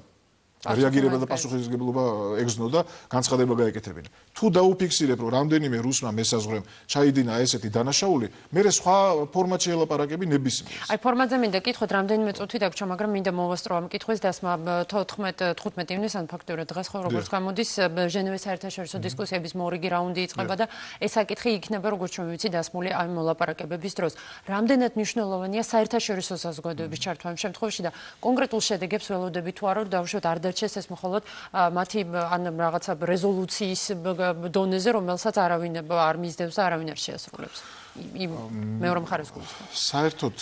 რეაგირება და პასუხისმგებლობა ეგზნო და განცხადება გაეკეთებინა. თუ დაუფიქსირებ, რომ რამდენიმე რუსმა მესაზღვრემ ჩაიდინა ესეთი დანაშაული, მერე სხვა ფორმატში ელაპარაკები ნებისმიერს. აი ფორმატზე მინდა კითხოთ, რამდენიმე წუთი დაგვრჩა, მაგრამ მინდა მოვასწრო ამ კითხვის დასმა 15 ივნისს, ან ფაქტურად დღეს ხო როგორც გამოდის, ჟენევის საერთაშორისო დისკუსიების მორიგი რაუნდი იწყება და ეს საკითხი იქნება, როგორც ჩვენ ვიცი, დასმული ამ მოლაპარაკებების დროს. რამდენად მნიშვნელოვანია საერთაშორისო საზოგადოების ჩართვა ამ შემთხვევაში და კონკრეტულ შედეგებს ველოდებით თუ არა, დავუშვათ არ დარჩეს ეს მხოლოდ მათი ან რაღაცა რეზოლუციის დონეზე, რომელსაც არავინ არ მისდევს და არავინ არ შეასრულებს. მეორე მხარეს გულისხმობს. საერთოდ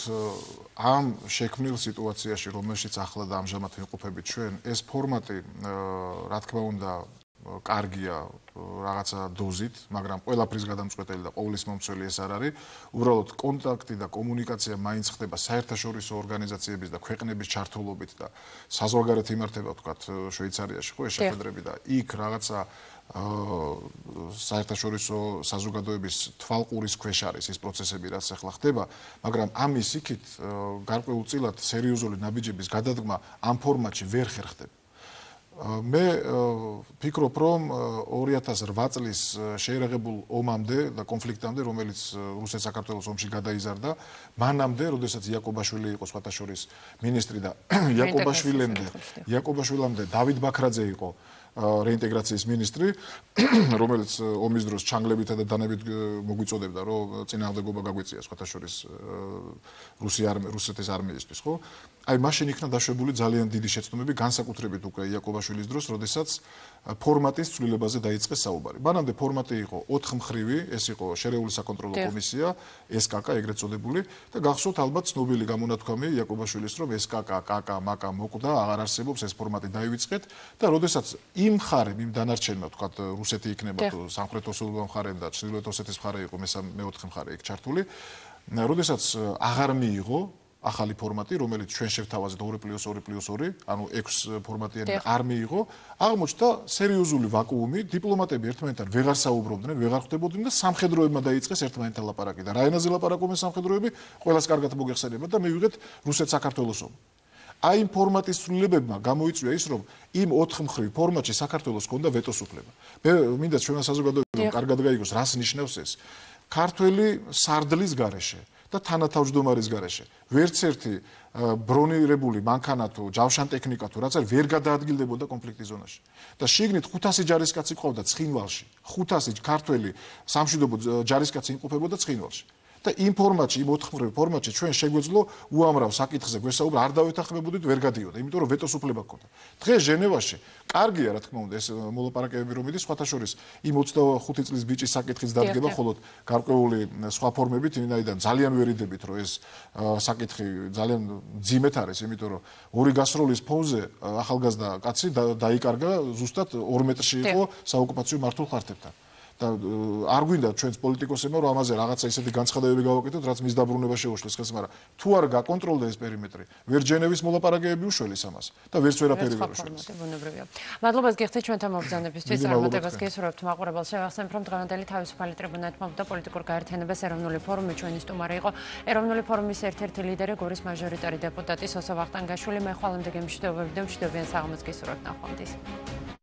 ამ შექმნილ სიტუაციაში, რომელშიც ახლა და ამჟამად ვიმყოფებით ჩვენ, ეს ფორმატი რა თქმა უნდა კარგია რაღაცა დოზით, მაგრამ ყველაფრის გადამწყვეტელი და ყოვლის მომცველი ეს არ არის. უბრალოდ კონტაქტი და კომუნიკაცია მაინც ხდება საერთაშორისო ორგანიზაციების და ქვეყნების ჩართულობით და საზღვარგარეთ იმართება ვთქვათ შვეიცარიაში ხო ეს შეხვედრები და იქ რაღაცა საერთაშორისო საზოგადოების თვალყურის ქვეშ არის ეს პროცესები, რაც ახლა ხდება, მაგრამ ამის იქით გარკვეულწილად სერიოზული ნაბიჯების გადადგმა ამ ფორმატში ვერ ხერხდება. მე ვფიქრობ, რომ 2008 წლის შეერაღებულ ომამდე და კონფლიქტამდე, რომელიც რუსეთ-საქართველოს ომში გადაიზარდა, მანამდე, როდესაც იაკობაშვილი იყო სხვათა შორის მინისტრი და იაკობაშვილამდე დავით ბაქრაძე იყო რეინტეგრაციის მინისტრი, რომელიც ომის დროს ჩანგლებითა და დანებით მოგვიწოდებდა, რომ წინააღმდეგობა გაგვიწია სხვათა შორის რუსეთის არმიისთვის, ხო? აი მაშინ იქნა დაშვებული ძალიან დიდი შეცდომები, განსაკუთრებით უკვე იაკობაშვილის დროს, როდესაც ფორმატის ცვლილებაზე დაიწყეს საუბარი. მანამდე ფორმატი იყო 4 მხრივი, ეს იყო შერეული საკონტროლო კომისია, SKK ეგრეთ წოდებული და გახსოვთ ალბათ ცნობილი გამონათქვამი იაკობაშვილის, რომ SKK, KK, MAKA მოკვდა, აღარ არსებობს ეს ფორმატი დაივიწყეთ და როდესაც იმ მხარემ, იმ დანარჩენმა, ვთქვათ, რუსეთი იქნება თუ სამხრეთ ოსეთის მხარემ და ჩრდილოეთ ოსეთის მხარე იყო მეოთხე მხარე იქ ჩართული, როდესაც აღარ მიიღო ახალი ფორმატი, რომელიც ჩვენ შევთავაზეთ 2+2+2, ანუ 6 ფორმატიანი არ მიიღო, აღმოჩნდა სერიოზული ვაკუუმი, დიპლომატები ერთმანეთთან ვეღარ საუბრობდნენ, ვეღარ ხვდებოდნენ და სამხედროებმა დაიწყეს ერთმანეთთან ლაპარაკი და რა ენაზე ლაპარაკობენ სამხედროები, ყველას კარგად მოგეხსენებათ და მივიღეთ რუსეთ-საქართველოს ომი. აი იმ ფორმატის ცვლილებებმა გამოიწვია ის, რომ იმ 4 მხრივ ფორმატში საქართველოს ჰქონდა ვეტოს უფლება. მე მინდა ჩვენმა საზოგადოებამ კარგად გაიგოს, რას ნიშნავს ეს. ქართველი სარდლის გარეშე და თანათავმჯდომარის გარეშე ვერც ერთი ბრონირებული მანქანა თუ ჯავშან ტექნიკა თუ რაც არის ვერ გადაადგილდებოდა კონფლიქტის ზონაში. და შიგნით 500 ჯარისკაცი ყავდა ცხინვალში. 500 ქართველი სამშვიდობო ჯარისკაცი იმყოფებოდა ცხინვალში. და იმ ფორმატში, იმ 4 მხრივ ფორმატში ჩვენ შეგვეძლო უამრავ საკითხზე გვესაუბრა, არ დავეთანხმებოდით, ვერ გადიოდა, იმიტომ რომ ვეტოს უფლება ჰქონდა. დღეს ჟენევაში კარგია, რა თქმა უნდა, ეს მოლაპარაკებები რომ მიდის, სხვათა შორის იმ 25 წლის ბიჭის საკითხიც დადგება, ხოლო გარკვეული სხვა ფორმებით, ვინაიდან ძალიან ვერიდებით, რომ ეს საკითხი ძალიან ძიმეთ არის, იმიტომ რომ ორი გასროლის ფონზე ახალგაზრდა კაცი დაიკარგა ზუსტად 2 მეტრში იყო საოკუპაციო მართულ ხარჯებთან. და არ გვინდა ჩვენს პოლიტიკოსებმა რომ ამაზე რაღაცა ისეთი განცხადებები გავაკეთოთ, რაც მის დაბრუნება შეუშლის ხელს, მაგრამ თუ არ გაკონტროლდა ეს პერიმეტრი, ვერ ჟენევის მოლაპარაკებები უშველის ამას და ვერც ვერაფერი ვერ უშველის. მადლობას გიხდით ჩვენთან მობრძანებისთვის, წარმატებას გესურვებთ მაყურებელს. შევახსენებ, რომ დღევანდელი თავისუფალი ტრიბუნა ეთმობა პოლიტიკურ გაერთიანებას ეროვნული ფორუმი ჩვენი სტუმარი იყო ეროვნული ფორუმის ერთ-ერთი ლიდერი გორის მაჟორიტარი დეპუტატი სოსო ვახტანგაშვილი. მე ხვალამდე გემშვიდობები და მშვიდობიან საღამოს გესურვებთ ნახვამდის.